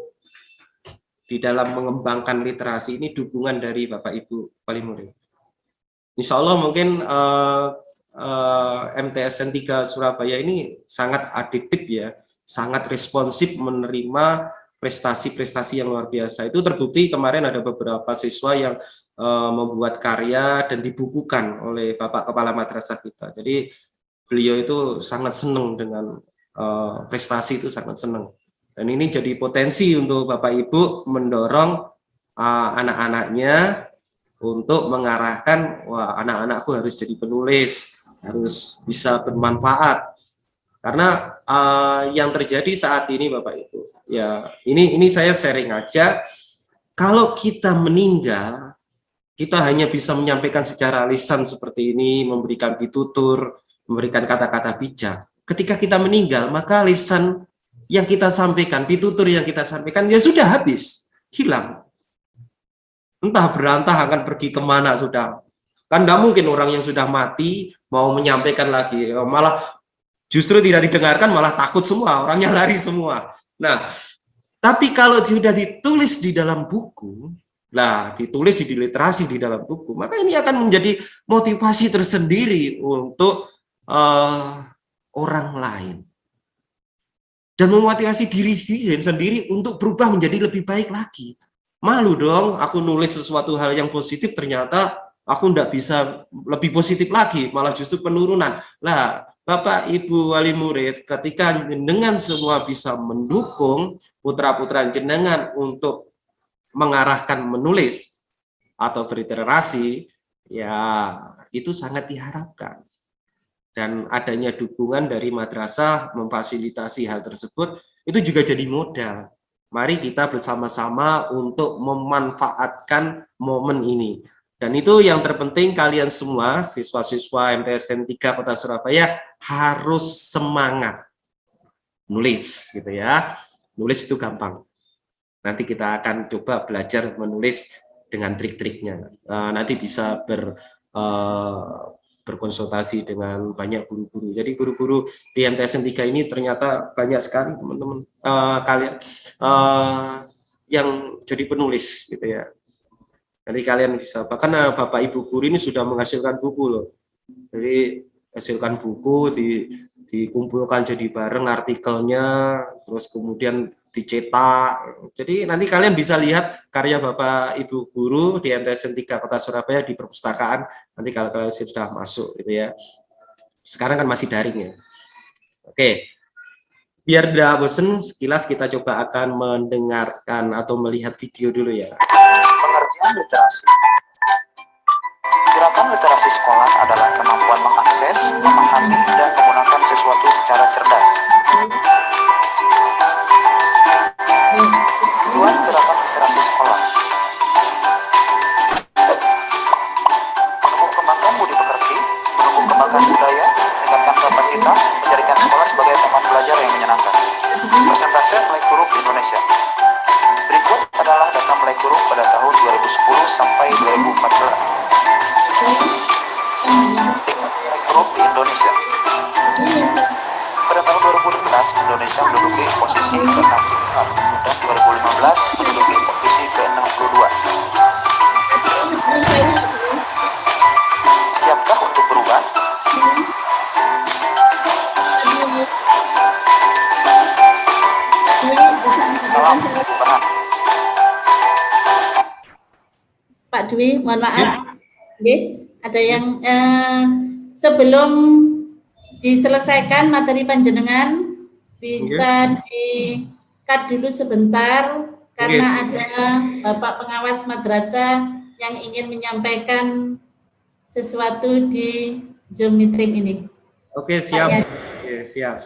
di dalam mengembangkan literasi ini dukungan dari Bapak Ibu wali murid. Insya Allah mungkin MTSN 3 Surabaya ini sangat adiktif ya, sangat responsif menerima prestasi-prestasi yang luar biasa. Itu terbukti kemarin ada beberapa siswa yang membuat karya dan dibukukan oleh Bapak Kepala Madrasah kita. Jadi beliau itu sangat senang dengan prestasi, itu sangat senang. Dan ini jadi potensi untuk Bapak Ibu mendorong anak-anaknya untuk mengarahkan, wah anak-anakku harus jadi penulis, harus bisa bermanfaat. Karena yang terjadi saat ini Bapak Ibu, ya ini saya sharing aja, kalau kita meninggal, kita hanya bisa menyampaikan secara lisan seperti ini, memberikan pitutur, memberikan kata-kata bijak. Ketika kita meninggal, maka lisan yang kita sampaikan, pitutur yang kita sampaikan, ya sudah habis, hilang. Entah berantah akan pergi kemana sudah. Kan tidak mungkin orang yang sudah mati mau menyampaikan lagi, malah justru tidak didengarkan, malah takut semua, orangnya lari semua. Nah, tapi kalau sudah ditulis di dalam buku, nah ditulis di literasi di dalam buku, maka ini akan menjadi motivasi tersendiri untuk orang lain. Dan memotivasi diri sendiri untuk berubah menjadi lebih baik lagi. Malu dong, aku nulis sesuatu hal yang positif, ternyata aku tidak bisa lebih positif lagi, malah justru penurunan. Lah, Bapak Ibu wali murid, ketika jenengan semua bisa mendukung putra-putra jenengan untuk mengarahkan menulis atau berliterasi, ya itu sangat diharapkan. Dan adanya dukungan dari madrasah memfasilitasi hal tersebut, itu juga jadi modal. Mari kita bersama-sama untuk memanfaatkan momen ini. Dan itu yang terpenting, kalian semua, siswa-siswa MTSN 3 Kota Surabaya, harus semangat nulis gitu ya. Nulis itu gampang. Nanti kita akan coba belajar menulis dengan trik-triknya. Nanti bisa berkonsultasi dengan banyak guru-guru. Jadi guru-guru di MTSN 3 ini ternyata banyak sekali teman-teman kalian yang jadi penulis gitu ya. Nanti kalian bisa, bahkan Bapak Ibu guru ini sudah menghasilkan buku loh. Jadi hasilkan buku, dikumpulkan jadi bareng artikelnya, terus kemudian dicetak. Jadi nanti kalian bisa lihat karya Bapak Ibu guru di MTSN 3 Kota Surabaya di perpustakaan, nanti kalau kalian sudah masuk gitu ya. Sekarang kan masih daring ya. Oke. Biar tidak bosan, sekilas kita coba akan mendengarkan atau melihat video dulu ya. Pengertian literasi. Gerakan literasi sekolah adalah kemampuan mengakses, memahami, dan menggunakan sesuatu secara cerdas. Tujuan gerakan literasi sekolah: menumbuh kembangkan budi pekerti, menumbuh kembangkan budaya, meningkatkan kapasitas, menjadikan sekolah sebagai tempat belajar yang menyenangkan. Persentase melek huruf di Indonesia. Berikut adalah data melek huruf pada tahun 2010 sampai 2014. Melek huruf di Indonesia. Pada tahun 2016, Indonesia menduduki posisi ke-64 dan 2015 menduduki posisi ke-62. Siapkah untuk berubah? Salam perubahan. Pak Dwi, mohon maaf. Ada yang sebelum diselesaikan materi panjenengan bisa di-cut dulu sebentar karena ada Bapak pengawas madrasah yang ingin menyampaikan sesuatu di Zoom meeting ini. Oke, siap. Oke, siap.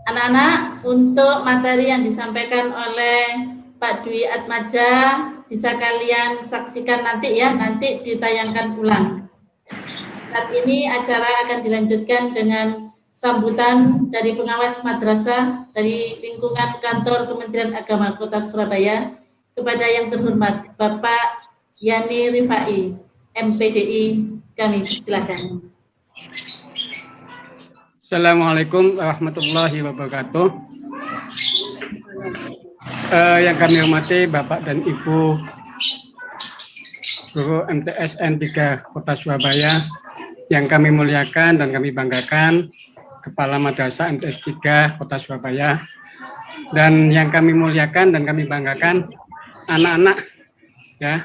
Anak-anak, untuk materi yang disampaikan oleh Pak Dwi Atmaja bisa kalian saksikan nanti ya, nanti ditayangkan ulang. Saat ini acara akan dilanjutkan dengan sambutan dari pengawas madrasah dari lingkungan kantor Kementerian Agama Kota Surabaya kepada yang terhormat Bapak Yani Rifai, MPDI, kami silakan. Assalamualaikum warahmatullahi wabarakatuh. Yang kami hormati Bapak dan Ibu Guru MTSN 3 Kota Surabaya, yang kami muliakan dan kami banggakan Kepala Madrasah MTS 3 Kota Surabaya, dan yang kami muliakan dan kami banggakan anak-anak ya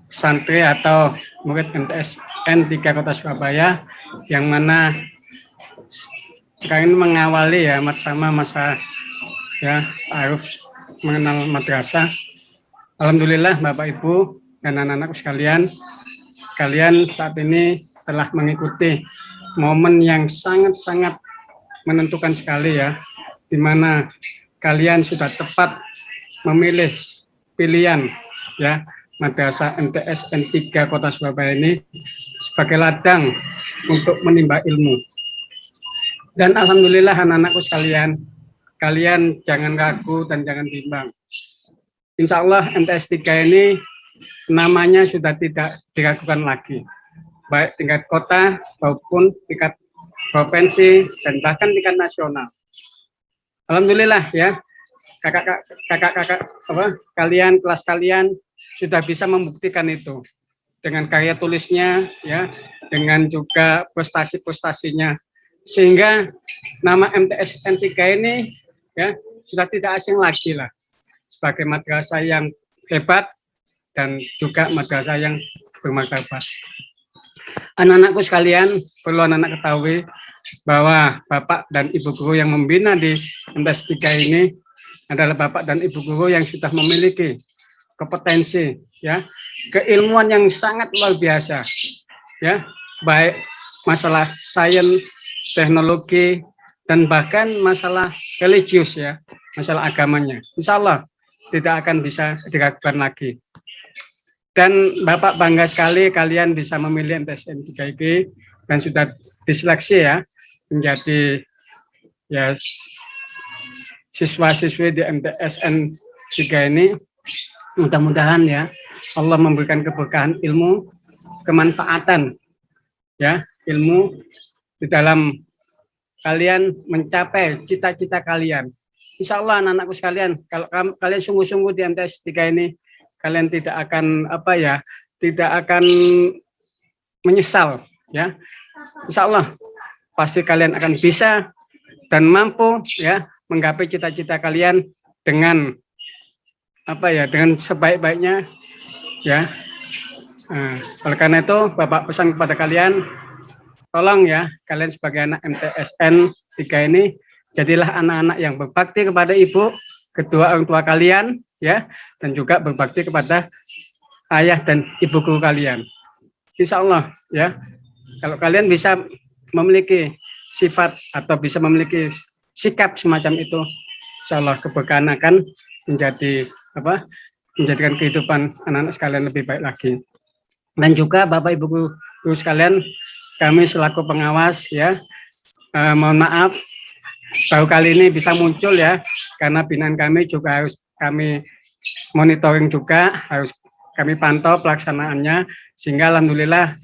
santri atau murid MTSN 3 Kota Surabaya, yang mana sekarang ini mengawali ya masa ya harus mengenal madrasah. Alhamdulillah Bapak Ibu dan anak-anakku sekalian, kalian saat ini telah mengikuti momen yang sangat-sangat menentukan sekali ya, di mana kalian sudah tepat memilih pilihan ya Madrasah MTSN 3 Kota Surabaya ini sebagai ladang untuk menimba ilmu. Dan alhamdulillah anak-anakku sekalian, kalian jangan ragu dan jangan bimbang. Insya Allah MTS 3 ini namanya sudah tidak diragukan lagi, baik tingkat kota maupun tingkat provinsi dan bahkan tingkat nasional. Alhamdulillah ya, kakak-kakak kalian, kelas kalian sudah bisa membuktikan itu dengan karya tulisnya ya, dengan juga prestasi-prestasinya, sehingga nama MTSN 3 ini ya sudah tidak asing lagi lah sebagai madrasah yang hebat dan juga madrasah yang bermartabat. Anak-anakku sekalian, perlu anak-anak ketahui bahwa Bapak dan Ibu Guru yang membina di MTS 3 ini adalah Bapak dan Ibu Guru yang sudah memiliki kompetensi ya, keilmuan yang sangat luar biasa ya, baik masalah sains, teknologi, dan bahkan masalah religius ya, masalah agamanya. Insya Allah tidak akan bisa diragukan lagi. Dan Bapak bangga sekali kalian bisa memilih MTSN 3 ini dan sudah diseleksi ya menjadi ya siswa-siswi di MTSN 3 ini. Mudah-mudahan ya Allah memberikan keberkahan ilmu, kemanfaatan ya, ilmu di dalam kalian mencapai cita-cita kalian. Insya Allah anak-anakku sekalian, kalau kalian sungguh-sungguh di MTS 3 ini, kalian tidak akan tidak akan menyesal ya. Insya Allah pasti kalian akan bisa dan mampu ya menggapai cita-cita kalian dengan dengan sebaik-baiknya ya. Oleh karena itu Bapak pesan kepada kalian, tolong ya kalian sebagai anak MTSN 3 ini jadilah anak-anak yang berbakti kepada ibu, kedua orang tua kalian ya, dan juga berbakti kepada ayah dan ibu guru kalian. Insya Allah ya, kalau kalian bisa memiliki sifat atau bisa memiliki sikap semacam itu, insya Allah keberkahan akan menjadikan kehidupan anak-anak sekalian lebih baik lagi. Dan juga Bapak Ibu guru sekalian, kami selaku pengawas ya, mohon maaf baru kali ini bisa muncul ya, karena binaan kami juga harus kami monitoring juga, harus kami pantau pelaksanaannya, sehingga alhamdulillah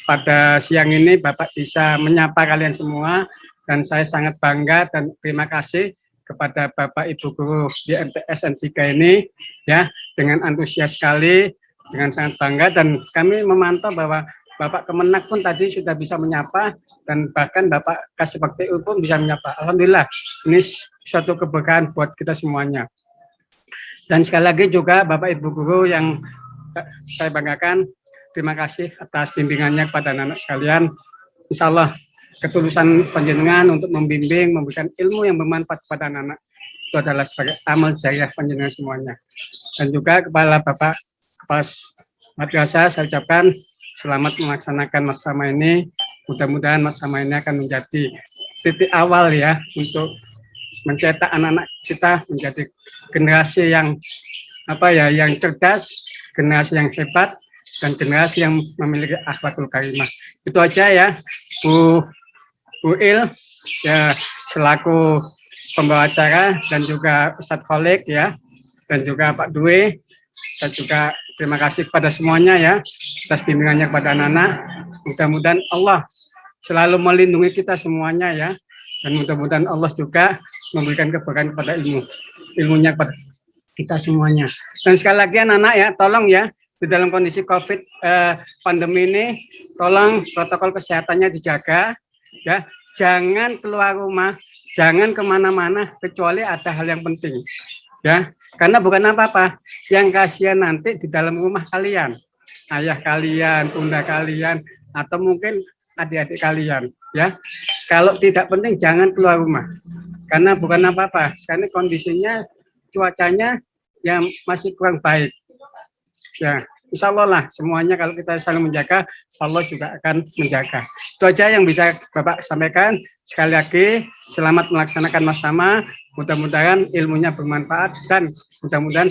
pada siang ini Bapak bisa menyapa kalian semua, dan saya sangat bangga dan terima kasih kepada Bapak Ibu guru di MTSN 3 ini ya, dengan antusias sekali, dengan sangat bangga, dan kami memantau bahwa Bapak Kemenak pun tadi sudah bisa menyapa, dan bahkan Bapak Kasbagti pun bisa menyapa. Alhamdulillah, ini suatu keberkahan buat kita semuanya. Dan sekali lagi juga Bapak Ibu guru yang saya banggakan, terima kasih atas bimbingannya kepada anak-anak sekalian. Insya Allah ketulusan panjenengan untuk membimbing, memberikan ilmu yang bermanfaat kepada anak-anak itu adalah sebagai amal jariah panjenengan semuanya. Dan juga kepada Bapak Kepala Madrasah saya ucapkan selamat melaksanakan Mas-Sama ini. Mudah-mudahan Mas-Sama ini akan menjadi titik awal ya untuk mencetak anak-anak kita menjadi generasi yang yang cerdas, generasi yang hebat, dan generasi yang memiliki akhlakul karimah. Itu aja ya, Bu Il, ya, selaku pembawa acara, dan juga Ustadz Kholik ya, dan juga Pak Dwi, dan juga terima kasih kepada semuanya ya atas bimbingannya kepada anak-anak. Mudah-mudahan Allah selalu melindungi kita semuanya ya, dan mudah-mudahan Allah juga memberikan keberkahan kepada ilmunya kepada kita semuanya. Dan sekali lagi anak-anak ya, tolong ya, di dalam kondisi COVID pandemi ini, tolong protokol kesehatannya dijaga ya, jangan keluar rumah, jangan kemana-mana kecuali ada hal yang penting ya, karena bukan apa-apa, yang kasihan nanti di dalam rumah kalian, ayah kalian, bunda kalian, atau mungkin adik-adik kalian ya. Kalau tidak penting jangan keluar rumah, karena bukan apa-apa, sekarang kondisinya cuacanya yang masih kurang baik ya. Insya Allah lah semuanya kalau kita saling menjaga, Allah juga akan menjaga. Itu aja yang bisa Bapak sampaikan. Sekali lagi selamat melaksanakan Mas-Sama, mudah-mudahan ilmunya bermanfaat, dan mudah-mudahan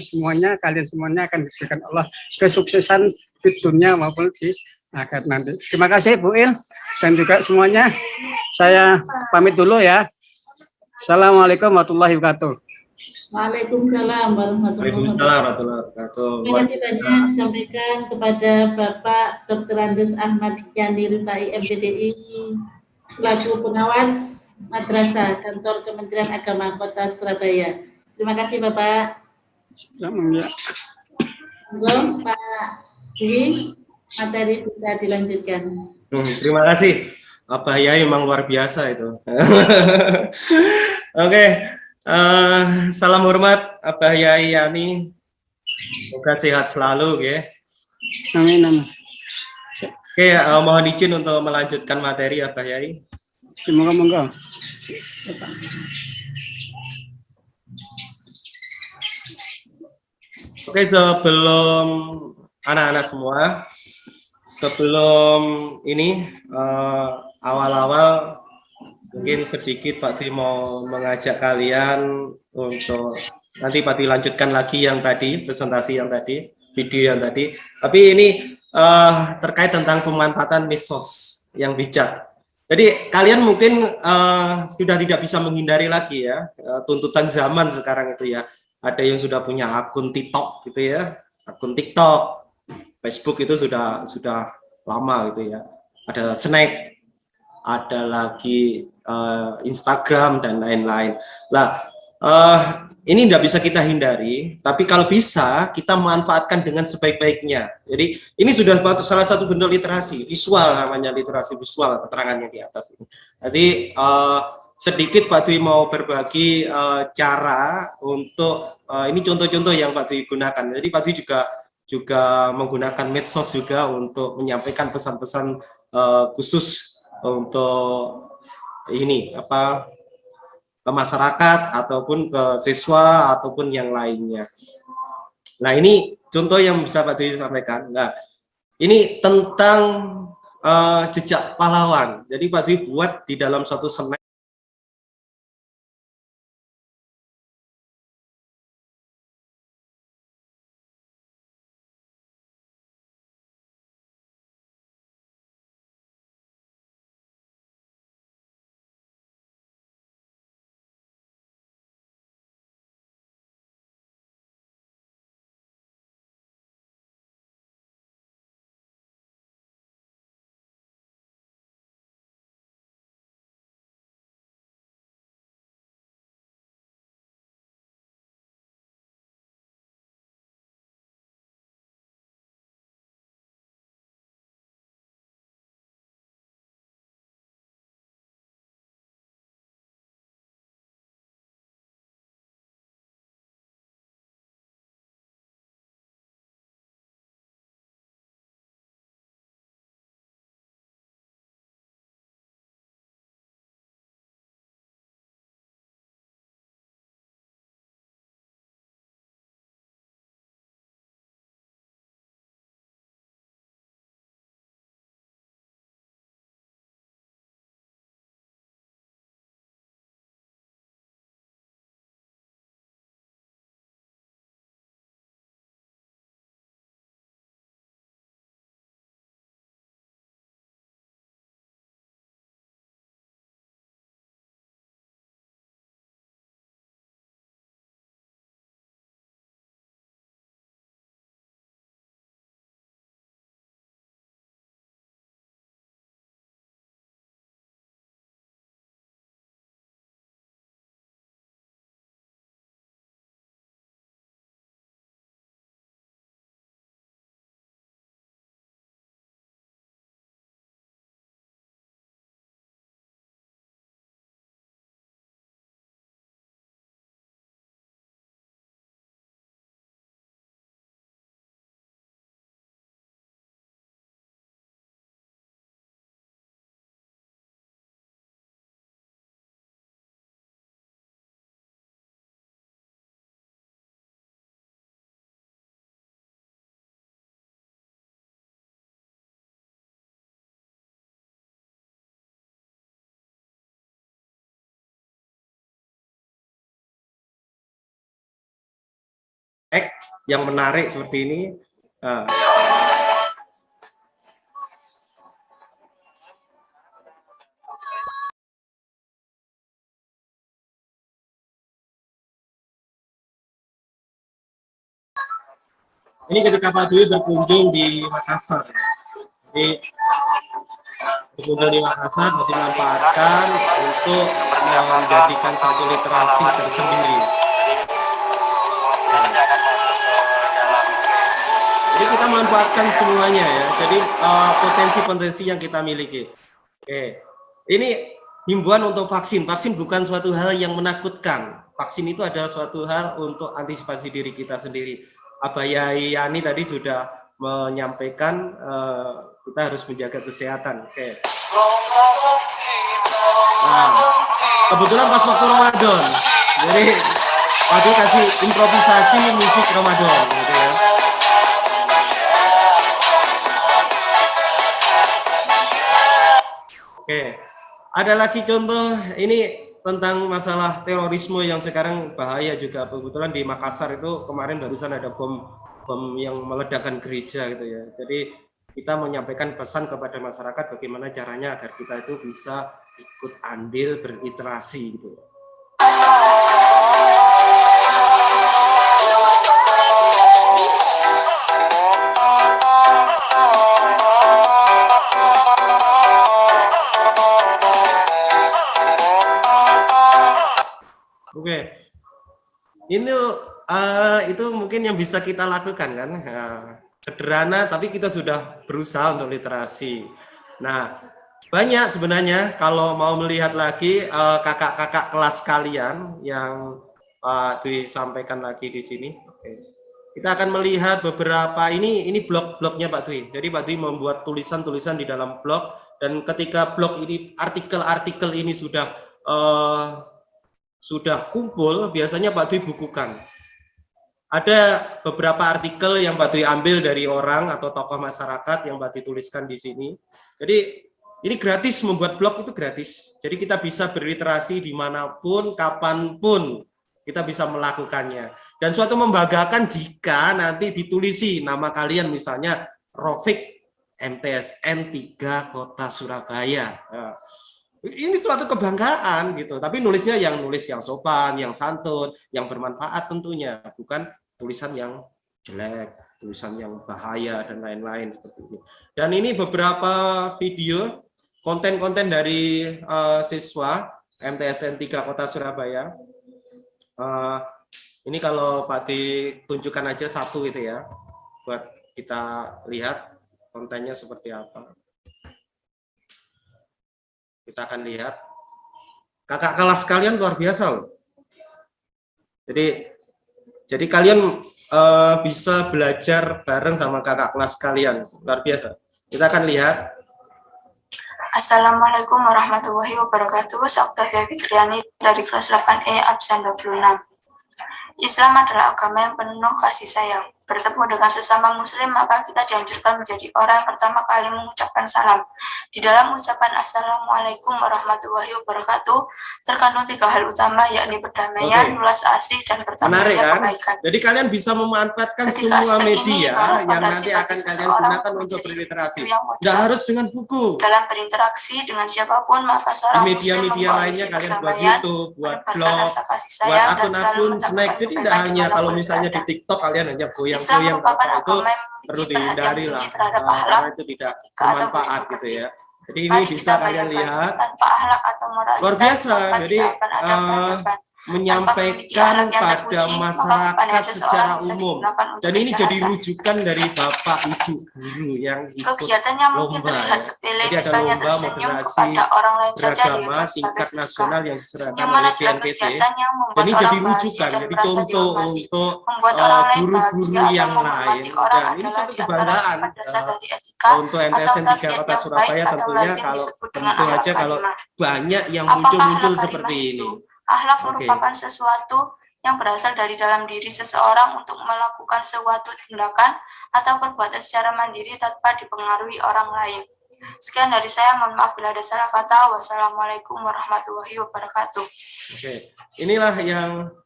kalian semuanya akan diberikan Allah kesuksesan di dunia maupun di akhirat nanti. Terima kasih Bu Il dan juga semuanya. Saya pamit dulu ya. Assalamualaikum warahmatullahi wabarakatuh. Waalaikumsalam warahmatullahi wabarakatuh. Terima kasih banyak disampaikan kepada Bapak Dr. Andes Ahmad Yani Rifai MPDI selaku pengawas Madrasah Kantor Kementerian Agama Kota Surabaya. Terima kasih Bapak. Belum Pak Dwi, materi bisa dilanjutkan. Terima kasih. Abah Yai memang luar biasa itu. Oke. Salam hormat Abah Yai Yani, semoga sehat selalu ya. Amin, amin. Oke, mohon izin untuk melanjutkan materi Abah Yai. Monggo. Oke, sebelum anak-anak semua, sebelum ini awal-awal mungkin sedikit Pak Dwi mau mengajak kalian untuk nanti Pak Dwi lanjutkan lagi yang tadi, presentasi yang tadi, video yang tadi. Tapi ini terkait tentang pemanfaatan medsos yang bijak. Jadi kalian mungkin sudah tidak bisa menghindari lagi ya tuntutan zaman sekarang itu ya. Ada yang sudah punya akun TikTok gitu ya, akun TikTok, Facebook itu sudah lama gitu ya. Ada Snack, ada lagi Instagram dan lain-lain. Nah, ini tidak bisa kita hindari, tapi kalau bisa kita manfaatkan dengan sebaik-baiknya. Jadi ini sudah salah satu bentuk literasi visual, namanya literasi visual, keterangannya di atas ini. Jadi sedikit Pak Dwi mau berbagi cara untuk ini contoh-contoh yang Pak Dwi gunakan. Jadi Pak Dwi juga menggunakan medsos juga untuk menyampaikan pesan-pesan khusus untuk ini ke masyarakat ataupun ke siswa ataupun yang lainnya. Nah, ini contoh yang bisa Pak Dwi sampaikan. Nah, ini tentang jejak pahlawan. Jadi Pak Dwi buat di dalam suatu snack yang menarik seperti ini. Ini ketika Pak Dwi berkunjung di Makassar. Jadi berkunjung di Makassar dimanfaatkan untuk menjadikan satu literasi tersendiri. Jadi kita manfaatkan semuanya ya. Jadi potensi-potensi yang kita miliki. Oke, ini himbauan untuk vaksin. Vaksin bukan suatu hal yang menakutkan. Vaksin itu adalah suatu hal untuk antisipasi diri kita sendiri. Abaya Yani tadi sudah menyampaikan kita harus menjaga kesehatan. Oke. Nah, kebetulan pas waktu Ramadan, jadi Waduh kasih improvisasi musik Ramadan, gitu ya. Oke, ada lagi contoh ini tentang masalah terorisme yang sekarang bahaya juga. Kebetulan di Makassar itu kemarin barusan ada bom yang meledakkan gereja gitu ya. Jadi kita menyampaikan pesan kepada masyarakat bagaimana caranya agar kita itu bisa ikut andil berliterasi gitu. Oke, ini itu mungkin yang bisa kita lakukan kan, sederhana tapi kita sudah berusaha untuk literasi. Nah, banyak sebenarnya kalau mau melihat lagi kakak-kakak kelas kalian yang disampaikan lagi di sini. Oke. Kita akan melihat beberapa ini blog-blognya Pak Dwi. Jadi Pak Dwi membuat tulisan-tulisan di dalam blog dan ketika blog ini artikel-artikel ini sudah kumpul, biasanya Pak Dwi bukukan. Ada beberapa artikel yang Pak Dwi ambil dari orang atau tokoh masyarakat yang Pak Dwi tuliskan di sini. Jadi ini gratis, membuat blog itu gratis. Jadi kita bisa berliterasi dimanapun, kapanpun kita bisa melakukannya. Dan suatu membanggakan jika nanti ditulisi nama kalian misalnya Rofik MTSN 3 Kota Surabaya. Ini suatu kebanggaan gitu, tapi nulisnya yang sopan, yang santun, yang bermanfaat tentunya, bukan tulisan yang jelek, tulisan yang bahaya dan lain-lain seperti ini. Dan ini beberapa video konten-konten dari siswa MTSN 3 Kota Surabaya. Ini kalau Pak ditunjukkan aja satu gitu ya, buat kita lihat kontennya seperti apa. Kita akan lihat kakak kelas kalian luar biasa loh. Jadi kalian bisa belajar bareng sama kakak kelas kalian, luar biasa. Kita akan lihat. Assalamualaikum warahmatullahi wabarakatuh. Saya Fikriani dari kelas 8E absen 26. Islam adalah agama yang penuh kasih sayang. Bertemu dengan sesama muslim, maka kita dianjurkan menjadi orang yang pertama kali mengucapkan salam. Di dalam ucapan Assalamualaikum warahmatullahi wabarakatuh, terkandung 3 hal utama, yakni perdamaian, welas asih, dan pertamanya kebaikan. Jadi kalian bisa memanfaatkan semua media yang nanti akan kalian gunakan untuk berliterasi. Tidak harus dengan buku. Dalam berinteraksi dengan siapapun, maka seorang media-media lainnya kalian buat YouTube, buat blog, buat akun-akun snack. Jadi tidak hanya kalau misalnya di TikTok kalian hanya goyang-goyang, itu perlu dihindari lah, karena itu tidak bermanfaat gitu ya. Jadi ini bisa kalian lihat luar biasa. Jadi menyampaikan pada masyarakat secara umum, dan ini jadi rujukan dari Bapak Ibu guru yang ikut lomba ya. Jadi ada lomba moderasi beragama tingkat nasional yang diselenggarakan oleh BNPT. Dan ini jadi rujukan, jadi contoh untuk guru-guru yang lain. Dan ini satu kebanggaan untuk MTSN 3 Kota Surabaya tentunya, tentu aja kalau banyak yang muncul seperti ini. Akhlak merupakan sesuatu yang berasal dari dalam diri seseorang untuk melakukan suatu tindakan atau perbuatan secara mandiri tanpa dipengaruhi orang lain. Sekian dari saya, mohon maaf bila ada salah kata. Wassalamualaikum warahmatullahi wabarakatuh. Oke, inilah yang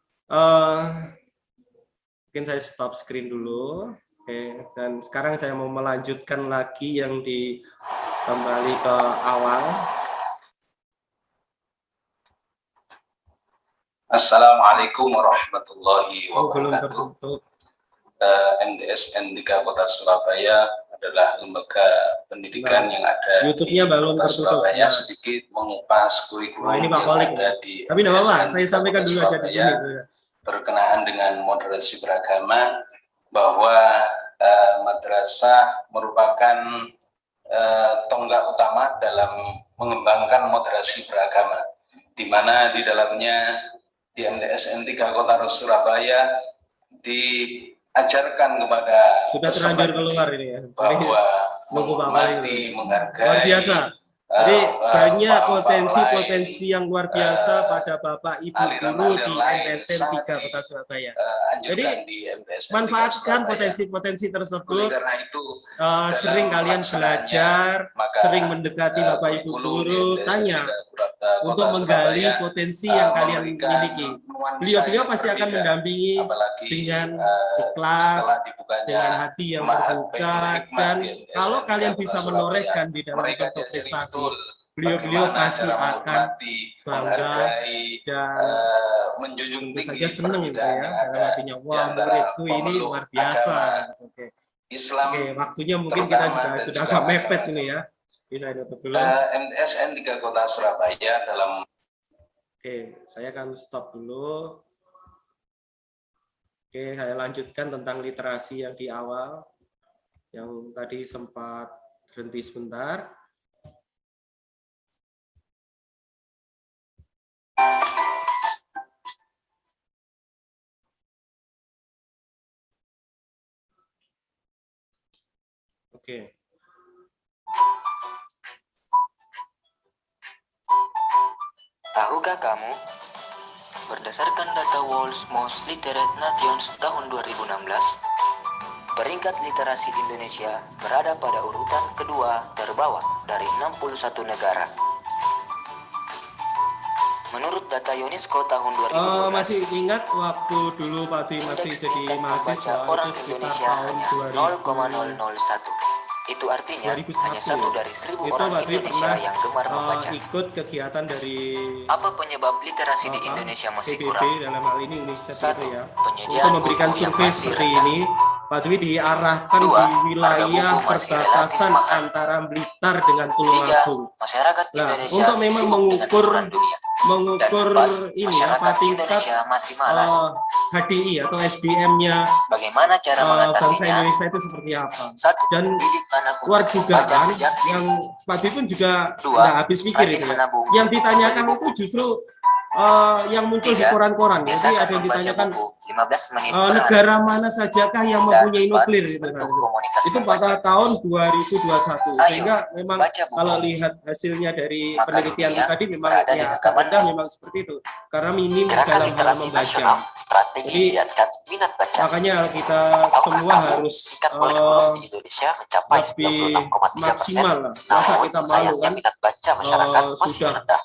Mungkin saya stop screen dulu. Oke, dan sekarang saya mau melanjutkan lagi yang kembali ke awal. Assalamualaikum warahmatullahi Belum wabarakatuh. tertutup. MDSN 3 Kota Surabaya adalah lembaga pendidikan yang ada di YouTube-nya belum Kota tertutup. Surabaya, sedikit mengupas kurikulum ini Pak yang Kolik, ada di tapi tidak apa-apa, MDSN saya 3 sampaikan Kota dulu aja di Surabaya sini. berkenaan dengan moderasi beragama, bahwa madrasah merupakan tonggak utama dalam mengembangkan moderasi beragama, di mana di dalamnya di MDSN 3 Kota Surabaya diajarkan kepada sudah terlanjur keluar ini ya. bahwa menghormati, menghargai, luar biasa. Jadi banyak paham-paham potensi-potensi yang luar biasa pada Bapak Ibu guru di aliran-aliran MDSN 3 Kota Surabaya. Jadi di MDSN 3 manfaatkan Surabaya. potensi-potensi Oleh tersebut. karena itu, Sering dalam kalian belajar, maka, sering mendekati Bapak Ibu guru, tanya untuk menggali potensi yang kalian miliki. Beliau-beliau pasti akan mendampingi dengan ikhlas, dengan hati yang terbuka, dan kalau kalian bisa menorehkan di dalam bentuk prestasi, beliau-beliau pasti akan bangga dan menjunjung tentu saja tinggi senang gitu ya, perbedaan yang dalam ada artinya di wah antara muridku ini pemeluk luar biasa. agama Oke. Islam. Oke, waktunya mungkin kita sudah agak mepet ini ya. Bisa tutup dulu. MDSN 3 Kota Surabaya dalam. Oke, saya akan stop dulu. Oke, saya lanjutkan tentang literasi yang di awal, yang tadi sempat berhenti sebentar. Oke. Tahukah kamu? Berdasarkan data World's Most Literate Nations tahun 2016, peringkat literasi Indonesia berada pada urutan kedua terbawah dari 61 negara. Menurut data UNESCO tahun 2012, masih ingat waktu dulu Pak Dwi masih indeks jadi tingkat membaca mahasiswa orang itu Indonesia sekitar hanya tahun 0,001. Itu artinya 2001, hanya 1 dari 1000 itu orang Pak Dwi Indonesia pernah yang gemar membaca. ikut kegiatan dari Apa penyebab literasi di Indonesia masih PBB, kurang? dalam hal ini UNICEF 1. itu ya, Penyediaan untuk memberikan buku yang survei masih seperti rendah. ini. Pak Dwi diarahkan 2. di Harga wilayah buku masih relatif perbatasan mahal. antara Blitar dengan 3. Tulungagung. Masyarakat Nah, Indonesia untuk memang sibuk dengan mengukur hiburan dunia. Dan 4. ini Masyarakat apa tingkat Indonesia masih malas. HDI atau SDM-nya Bagaimana cara bangsa mengatasinya? Indonesia itu seperti apa. 1. Dan Didik anak luar untuk membaca dugaan sejak yang dini. Pak Dwi pun juga 2. nggak habis pikir Rajin itu ya. menabung. Yang ditanyakan Beli itu buku. justru yang muncul di 3. koran-koran. Jadi Biasakan ada yang membaca ditanyakan buku 15 menit per hari. negara mana sajakah yang Dan mempunyai 4. nuklir gitu. Bentuk komunitas Itu membaca. pada tahun 2021. Ayo, Sehingga memang baca buku. kalau lihat hasilnya dari Maka penelitian dunia tadi memang berada di ya genggaman. rendah memang seperti itu. Karena minim Gerakan dalam hal literasi nasional, membaca. strategi Jadi, meningkatkan minat baca. Makanya kita Tahukah semua kamu, harus tingkat melek huruf di Indonesia mencapai lebih 96,3%. maksimal lah. Masa Namun, kita malu sayangnya kan minat baca masyarakat masih sudah rendah.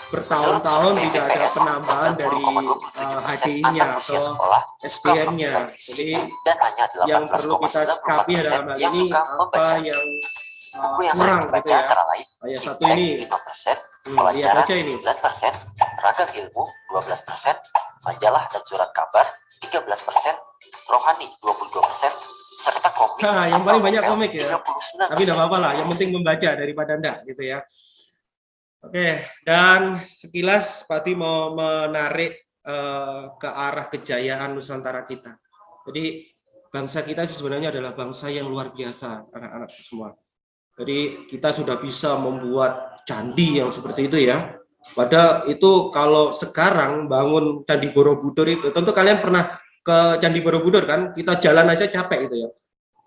bertahun-tahun Menurut tidak ada BPS, penambahan dari 90,27% HDI-nya anak usia atau sekolah suka SDM-nya. menonton televisi. Jadi Dan hanya yang perlu kita 18,94% sikapi dalam hal yang ini suka apa membaca. yang Buku yang sering kurang dibaca gitu ya. antara lain Ayat satu Iptek ini 5%, lihat pelajaran aja ini. 9%, ragam ilmu 12%, majalah dan surat kabar 13%, rohani 22%, serta komik. Nah, yang paling banyak komik ya. 39%. Tapi tidak apa-apa lah, yang penting membaca daripada enggak gitu ya. Oke, dan sekilas Pak Dwi mau menarik ke arah kejayaan Nusantara kita. Jadi bangsa kita sebenarnya adalah bangsa yang luar biasa, anak-anak semua. Jadi kita sudah bisa membuat candi yang seperti itu ya. Padahal itu kalau sekarang bangun Candi Borobudur itu, tentu kalian pernah ke Candi Borobudur kan, kita jalan aja capek gitu ya.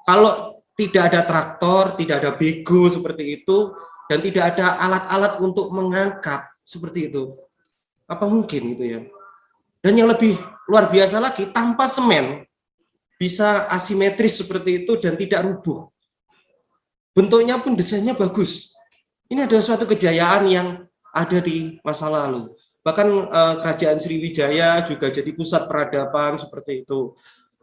Kalau tidak ada traktor, tidak ada bego seperti itu, dan tidak ada alat-alat untuk mengangkat seperti itu, apa mungkin gitu ya. Dan yang lebih luar biasa lagi, tanpa semen bisa asimetris seperti itu dan tidak rubuh. Bentuknya pun desainnya bagus. Ini adalah suatu kejayaan yang ada di masa lalu. Bahkan kerajaan Sriwijaya juga jadi pusat peradaban seperti itu.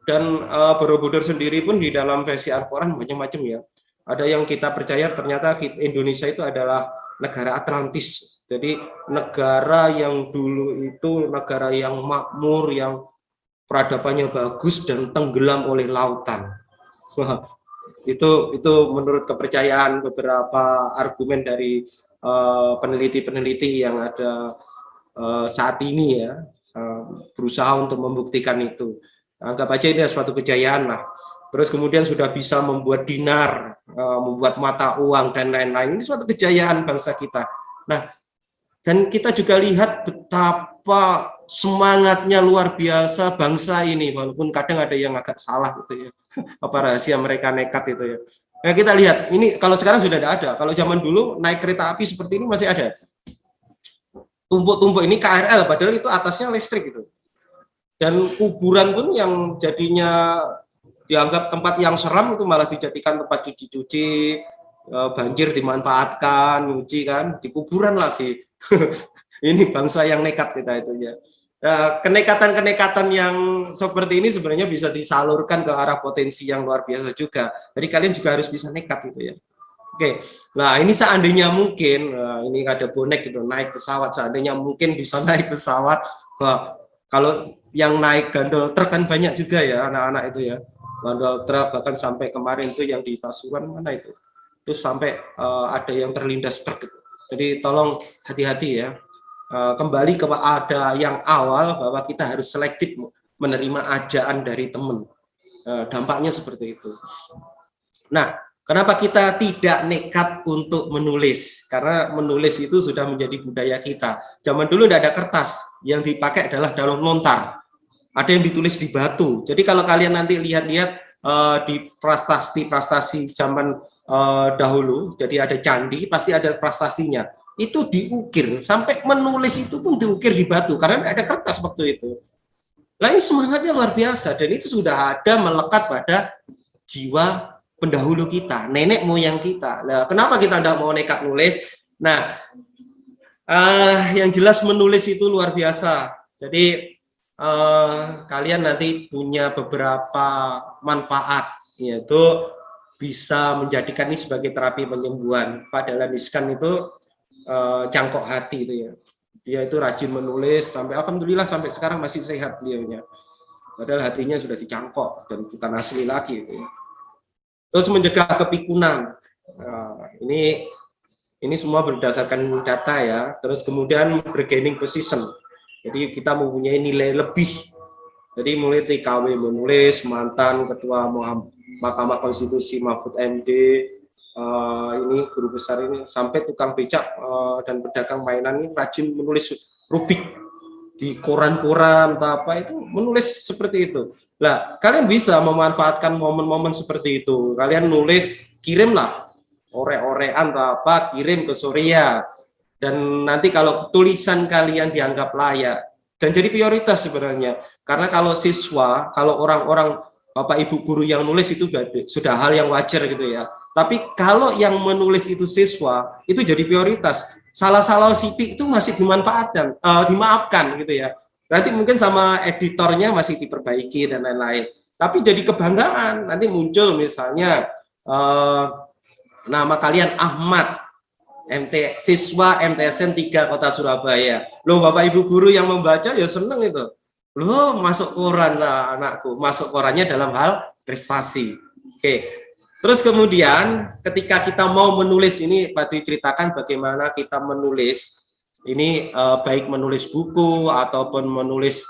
Dan Borobudur sendiri pun di dalam versi Al-Quran macam-macam ya. Ada yang kita percaya ternyata Indonesia itu adalah negara Atlantis. Jadi negara yang dulu itu negara yang makmur, yang peradabannya bagus dan tenggelam oleh lautan. Itu menurut kepercayaan beberapa argumen dari peneliti-peneliti yang ada saat ini ya, berusaha untuk membuktikan itu. Anggap aja ini suatu kejayaan lah. Terus kemudian sudah bisa membuat dinar, membuat mata uang dan lain-lain. Ini suatu kejayaan bangsa kita. Nah, dan kita juga lihat betapa semangatnya luar biasa bangsa ini, walaupun kadang ada yang agak salah gitu ya. Apa rahasia mereka nekat itu ya. Nah, kita lihat ini kalau sekarang sudah tidak ada. Kalau zaman dulu naik kereta api seperti ini masih ada. Tumpuk-tumpuk ini KRL, padahal itu atasnya listrik gitu. Dan kuburan pun yang jadinya dianggap tempat yang seram itu malah dijadikan tempat cuci-cuci, banjir dimanfaatkan, nyuci kan, di kuburan lagi. Ini bangsa yang nekat kita itu ya. Nah, kenekatan-kenekatan yang seperti ini sebenarnya bisa disalurkan ke arah potensi yang luar biasa juga. Jadi kalian juga harus bisa nekat gitu ya. Oke, nah ini seandainya mungkin, ini ada bonek gitu, naik pesawat, seandainya mungkin bisa naik pesawat, kalau yang naik gandol truk kan banyak juga ya anak-anak itu ya, gandol truk bahkan sampai kemarin itu yang di Pasuruan mana itu sampai ada yang terlindas truk. Jadi tolong hati-hati ya, kembali kepada yang awal bahwa kita harus selektif menerima ajaan dari teman, dampaknya seperti itu. Nah, kenapa kita tidak nekat untuk menulis? Karena menulis itu sudah menjadi budaya kita. Zaman dulu tidak ada kertas, yang dipakai adalah daun lontar. Ada yang ditulis di batu. Jadi kalau kalian nanti lihat-lihat di prastasi zaman dahulu, jadi ada candi, pasti ada prastasinya. Itu diukir, sampai menulis itu pun diukir di batu, karena tidak ada kertas waktu itu. Nah, ini semangatnya luar biasa, dan itu sudah ada melekat pada jiwa pendahulu kita, nenek moyang kita. Nah, kenapa kita tidak mau nekat nulis? Nah, yang jelas menulis itu luar biasa. Jadi kalian nanti punya beberapa manfaat, yaitu bisa menjadikan ini sebagai terapi penyembuhan. Pak Dahlan Iskan itu jangkok hati itu ya. Dia itu rajin menulis sampai alhamdulillah sampai sekarang masih sehat beliaunya. Padahal hatinya sudah dicangkok dan bukan asli lagi itu ya. Terus mencegah kepikunan. Ini semua berdasarkan data ya. Terus kemudian bargaining position. Jadi kita mempunyai nilai lebih. Jadi mulai TKW menulis, mantan Ketua Mahkamah Konstitusi Mahfud MD, ini guru besar ini, sampai tukang becak dan pedagang mainan ini rajin menulis rubik di koran-koran atau apa itu, menulis seperti itu. Nah, kalian bisa memanfaatkan momen-momen seperti itu. Kalian nulis, kirimlah ore-orean atau apa, kirim ke Surya. Dan nanti kalau tulisan kalian dianggap layak, dan jadi prioritas sebenarnya. Karena kalau siswa, kalau orang-orang Bapak Ibu guru yang nulis itu sudah hal yang wajar gitu ya. Tapi kalau yang menulis itu siswa, itu jadi prioritas. Salah-salah sidik itu masih dimaafkan gitu ya. Nanti mungkin sama editornya masih diperbaiki dan lain-lain. Tapi jadi kebanggaan, nanti muncul misalnya nama kalian Ahmad, siswa MTSN 3 Kota Surabaya. Loh, Bapak Ibu guru yang membaca ya seneng itu. Loh, masuk koran lah anakku, masuk korannya dalam hal prestasi. Oke. Terus kemudian ketika kita mau menulis ini, Pak Dwi ceritakan bagaimana kita menulis. Ini baik menulis buku ataupun menulis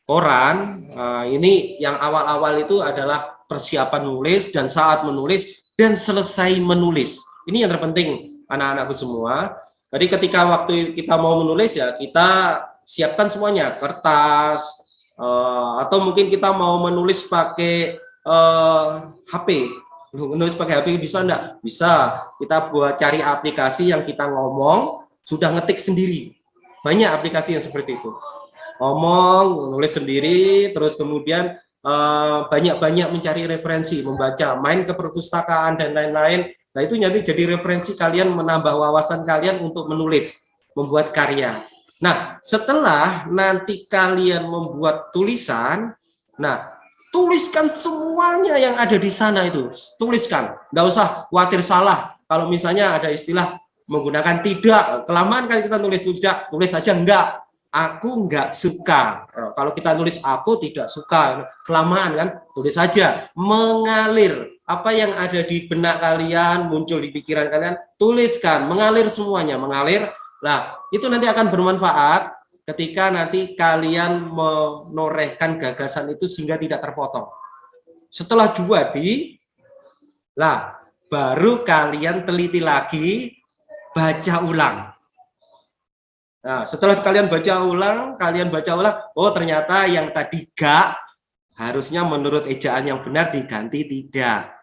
koran. Ini yang awal-awal itu adalah persiapan nulis dan saat menulis dan selesai menulis. Ini yang terpenting anak-anakku semua. Jadi ketika waktu kita mau menulis ya kita siapkan semuanya, kertas, atau mungkin kita mau menulis pakai HP. Menulis pakai HP bisa enggak? Bisa. Kita buat cari aplikasi yang kita ngomong sudah ngetik sendiri. Banyak aplikasi yang seperti itu. Ngomong, nulis sendiri, terus kemudian banyak-banyak mencari referensi, membaca, main ke perpustakaan dan lain-lain. Nah, itu nanti jadi referensi kalian, menambah wawasan kalian untuk menulis, membuat karya. Nah, setelah nanti kalian membuat tulisan, nah, tuliskan semuanya yang ada di sana itu, tuliskan, nggak usah khawatir salah. Kalau misalnya ada istilah menggunakan tidak, kelamaan kan kita tulis tidak, tulis saja enggak, aku enggak suka. Kalau kita tulis aku tidak suka, kelamaan kan, tulis saja, mengalir. Apa yang ada di benak kalian, muncul di pikiran kalian, tuliskan, mengalir semuanya, mengalir. Nah, itu nanti akan bermanfaat ketika nanti kalian menorehkan gagasan itu sehingga tidak terpotong. Setelah jadi, lah baru kalian teliti lagi, baca ulang. Nah, setelah kalian baca ulang, oh ternyata yang tadi gak, harusnya menurut ejaan yang benar diganti tidak.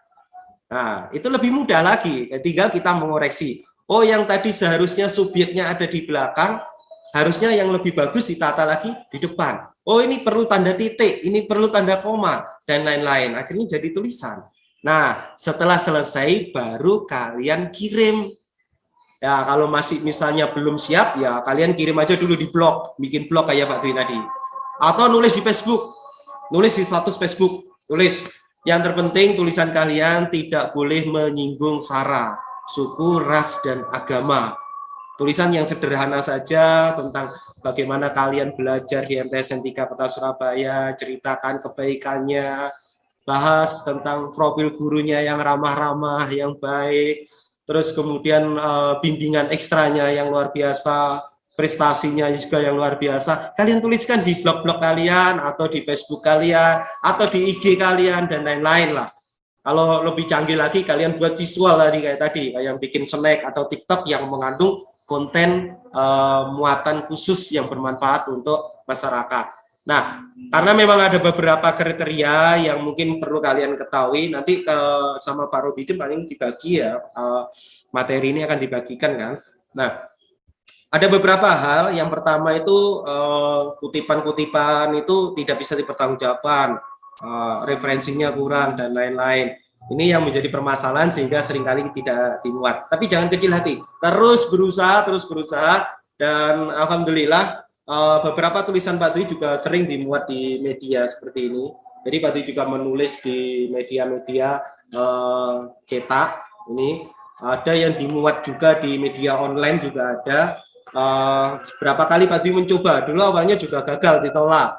Nah, itu lebih mudah lagi, tinggal kita mengoreksi. Oh, yang tadi seharusnya subjeknya ada di belakang, harusnya yang lebih bagus ditata lagi di depan. Oh, ini perlu tanda titik, ini perlu tanda koma, dan lain-lain. Akhirnya jadi tulisan. Nah, setelah selesai, baru kalian kirim. Ya, kalau masih misalnya belum siap, ya kalian kirim aja dulu di blog, bikin blog kayak Pak Dwi tadi. Atau nulis di Facebook, nulis di status Facebook, tulis. Yang terpenting tulisan kalian tidak boleh menyinggung sara, suku, ras, dan agama. Tulisan yang sederhana saja tentang bagaimana kalian belajar di MTSN 3 Kota Surabaya, ceritakan kebaikannya, bahas tentang profil gurunya yang ramah-ramah, yang baik, terus kemudian bimbingan ekstranya yang luar biasa, prestasinya juga yang luar biasa. Kalian tuliskan di blog-blog kalian, atau di Facebook kalian, atau di IG kalian, dan lain-lain lah. Kalau lebih canggih lagi, kalian buat visual tadi kayak tadi, yang bikin snack atau TikTok yang mengandung konten muatan khusus yang bermanfaat untuk masyarakat. Nah, karena memang ada beberapa kriteria yang mungkin perlu kalian ketahui, nanti sama Pak Robidin paling dibagi ya, materi ini akan dibagikan kan. Nah, ada beberapa hal. Yang pertama itu kutipan-kutipan itu tidak bisa dipertanggungjawabkan, referensinya kurang dan lain-lain. Ini yang menjadi permasalahan sehingga seringkali tidak dimuat. Tapi jangan kecil hati, terus berusaha, dan alhamdulillah beberapa tulisan Pak Dwi juga sering dimuat di media seperti ini. Jadi Pak Dwi juga menulis di media-media cetak. Ini ada yang dimuat juga di media online juga ada. Berapa kali Pak Dwi mencoba, dulu awalnya juga gagal, ditolak.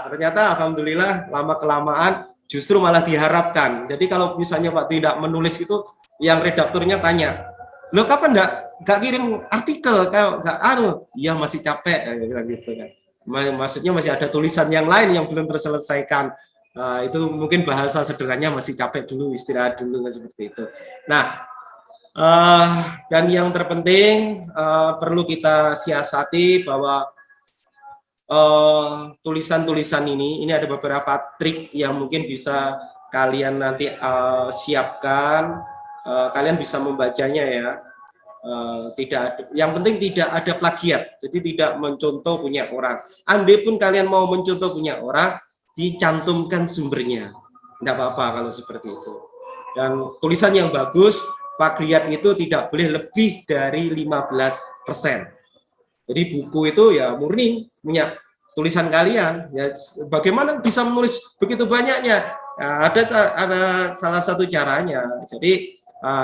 Ternyata alhamdulillah lama-kelamaan justru malah diharapkan. Jadi kalau misalnya Pak tidak menulis itu, yang redakturnya tanya, lo kapan nggak kirim artikel, nggak ya masih capek gitu kan. Maksudnya masih ada tulisan yang lain yang belum terselesaikan. Itu mungkin bahasa sederhananya masih capek dulu, istirahat dulu, seperti itu. Nah, dan yang terpenting perlu kita siasati bahwa tulisan-tulisan ini ada beberapa trik yang mungkin bisa kalian nanti siapkan, kalian bisa membacanya ya. Tidak ada, yang penting tidak ada plagiat, jadi tidak mencontoh punya orang. Andai pun kalian mau mencontoh punya orang, dicantumkan sumbernya, tidak apa-apa kalau seperti itu. Dan tulisan yang bagus, plagiat itu tidak boleh lebih dari 15%. Jadi buku itu ya murni punya tulisan kalian. Ya, bagaimana bisa menulis begitu banyaknya? Ya, ada salah satu caranya. Jadi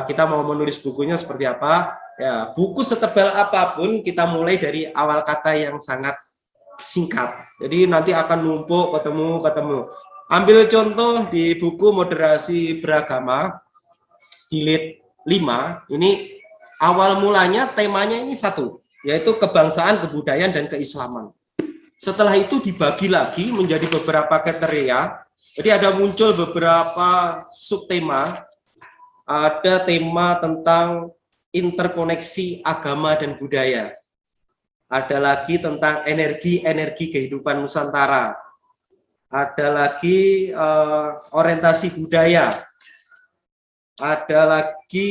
kita mau menulis bukunya seperti apa? Ya, buku setebal apapun kita mulai dari awal kata yang sangat singkat. Jadi nanti akan numpuk ketemu. Ambil contoh di buku Moderasi Beragama jilid 5. Ini awal mulanya temanya ini satu, yaitu kebangsaan, kebudayaan, dan keislaman. Setelah itu dibagi lagi menjadi beberapa kriteria. Jadi ada muncul beberapa subtema. Ada tema tentang interkoneksi agama dan budaya. Ada lagi tentang energi kehidupan Nusantara. Ada lagi orientasi budaya. Ada lagi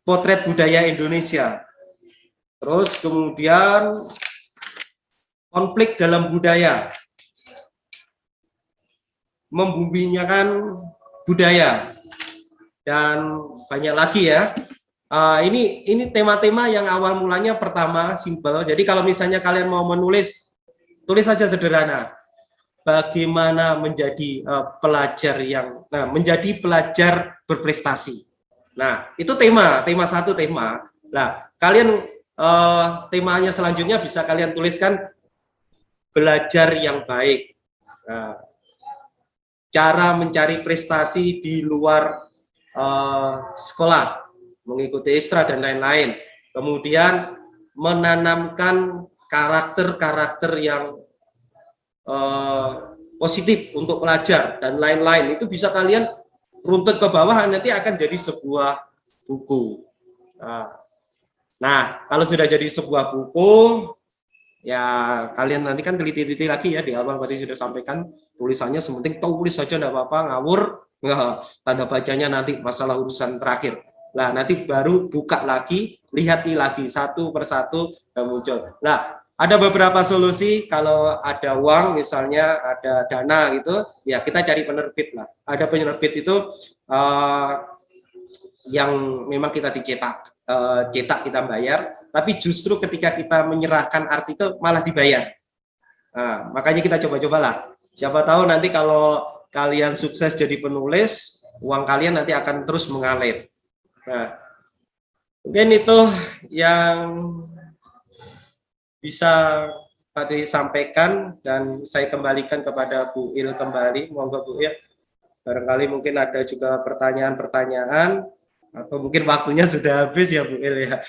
potret budaya Indonesia. Terus kemudian konflik dalam budaya, membumikan budaya, dan banyak lagi ya. Ini tema-tema yang awal mulanya pertama simpel. Jadi kalau misalnya kalian mau menulis, tulis saja sederhana. bagaimana menjadi pelajar yang menjadi pelajar berprestasi. Nah, itu tema satu tema. Nah, kalian temanya selanjutnya bisa kalian tuliskan belajar yang baik. Nah, cara mencari prestasi di luar sekolah, mengikuti ekstra dan lain-lain. Kemudian menanamkan karakter-karakter yang positif untuk pelajar dan lain-lain. Itu bisa kalian runtut ke bawah, nanti akan jadi sebuah buku. Nah, kalau sudah jadi sebuah buku, ya kalian nanti kan teliti-teliti lagi ya, di awal tadi sudah sampaikan tulisannya sementing tulis saja enggak apa-apa, ngawur, tanda bacanya nanti masalah urusan terakhir. Nah, nanti baru buka lagi, lihat lagi satu persatu dan muncul. Nah, ada beberapa solusi. Kalau ada uang misalnya, ada dana gitu, ya kita cari penerbit lah. Ada penerbit itu yang memang kita dicetak, cetak kita bayar, tapi justru ketika kita menyerahkan artikel malah dibayar. Nah, makanya kita coba-cobalah. Siapa tahu nanti kalau kalian sukses jadi penulis, uang kalian nanti akan terus mengalir. Nah, mungkin itu yang bisa Pak Dwi sampaikan, dan saya kembalikan kepada Bu Il kembali. Monggo Bu Il. Barangkali mungkin ada juga pertanyaan-pertanyaan, atau mungkin waktunya sudah habis ya Bu Il ya.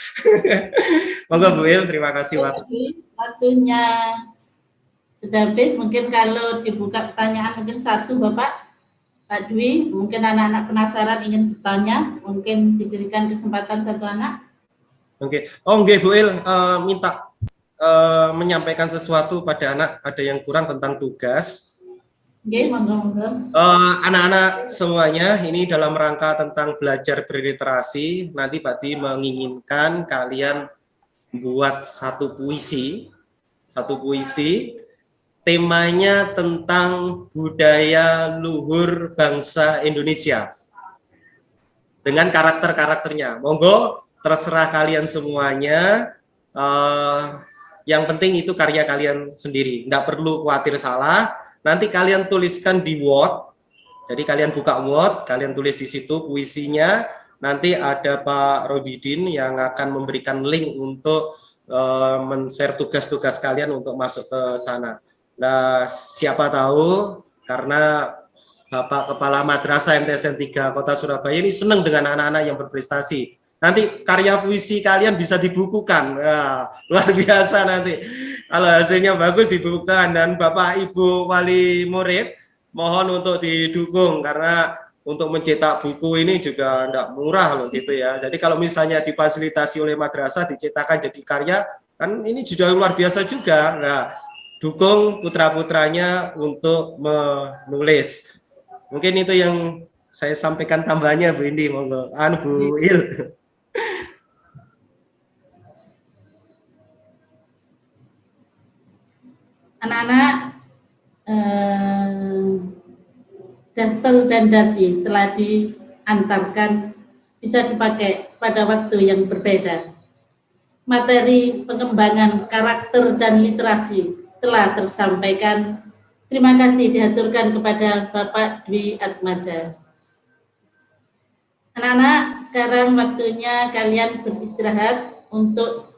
Monggo Bu Il, terima kasih waktunya sudah habis. Mungkin kalau dibuka pertanyaan mungkin satu Bapak Pak Dwi, mungkin anak-anak penasaran ingin bertanya, mungkin diberikan kesempatan satu anak. Oke. Oh nggih Bu Il, minta menyampaikan sesuatu pada anak, ada yang kurang tentang tugas. Oke, monggo. Anak-anak semuanya, ini dalam rangka tentang belajar berliterasi, nanti Pak Dwi menginginkan kalian buat satu puisi, temanya tentang budaya luhur bangsa Indonesia dengan karakter-karakternya. Monggo, terserah kalian semuanya. Yang penting itu karya kalian sendiri, nggak perlu khawatir salah. Nanti kalian tuliskan di Word. Jadi kalian buka Word, kalian tulis di situ puisinya. Nanti ada Pak Robidin yang akan memberikan link untuk men-share tugas-tugas kalian untuk masuk ke sana. Nah, siapa tahu karena Bapak Kepala Madrasah MTSN 3 Kota Surabaya ini senang dengan anak-anak yang berprestasi. Nanti karya puisi kalian bisa dibukukan. Nah, luar biasa nanti. Kalau hasilnya bagus dibukukan, dan Bapak Ibu wali murid mohon untuk didukung, karena untuk mencetak buku ini juga tidak murah loh gitu ya. Jadi kalau misalnya difasilitasi oleh madrasah dicetakkan jadi karya, kan ini juga luar biasa juga. Nah, dukung putra-putranya untuk menulis. Mungkin itu yang saya sampaikan tambahnya Bu Indi, monggo. Bu Il. Anak-anak, dastel dan dasi telah diantarkan, bisa dipakai pada waktu yang berbeda. Materi pengembangan karakter dan literasi telah tersampaikan. Terima kasih diaturkan kepada Bapak Dwi Atmaja. Anak-anak, sekarang waktunya kalian beristirahat untuk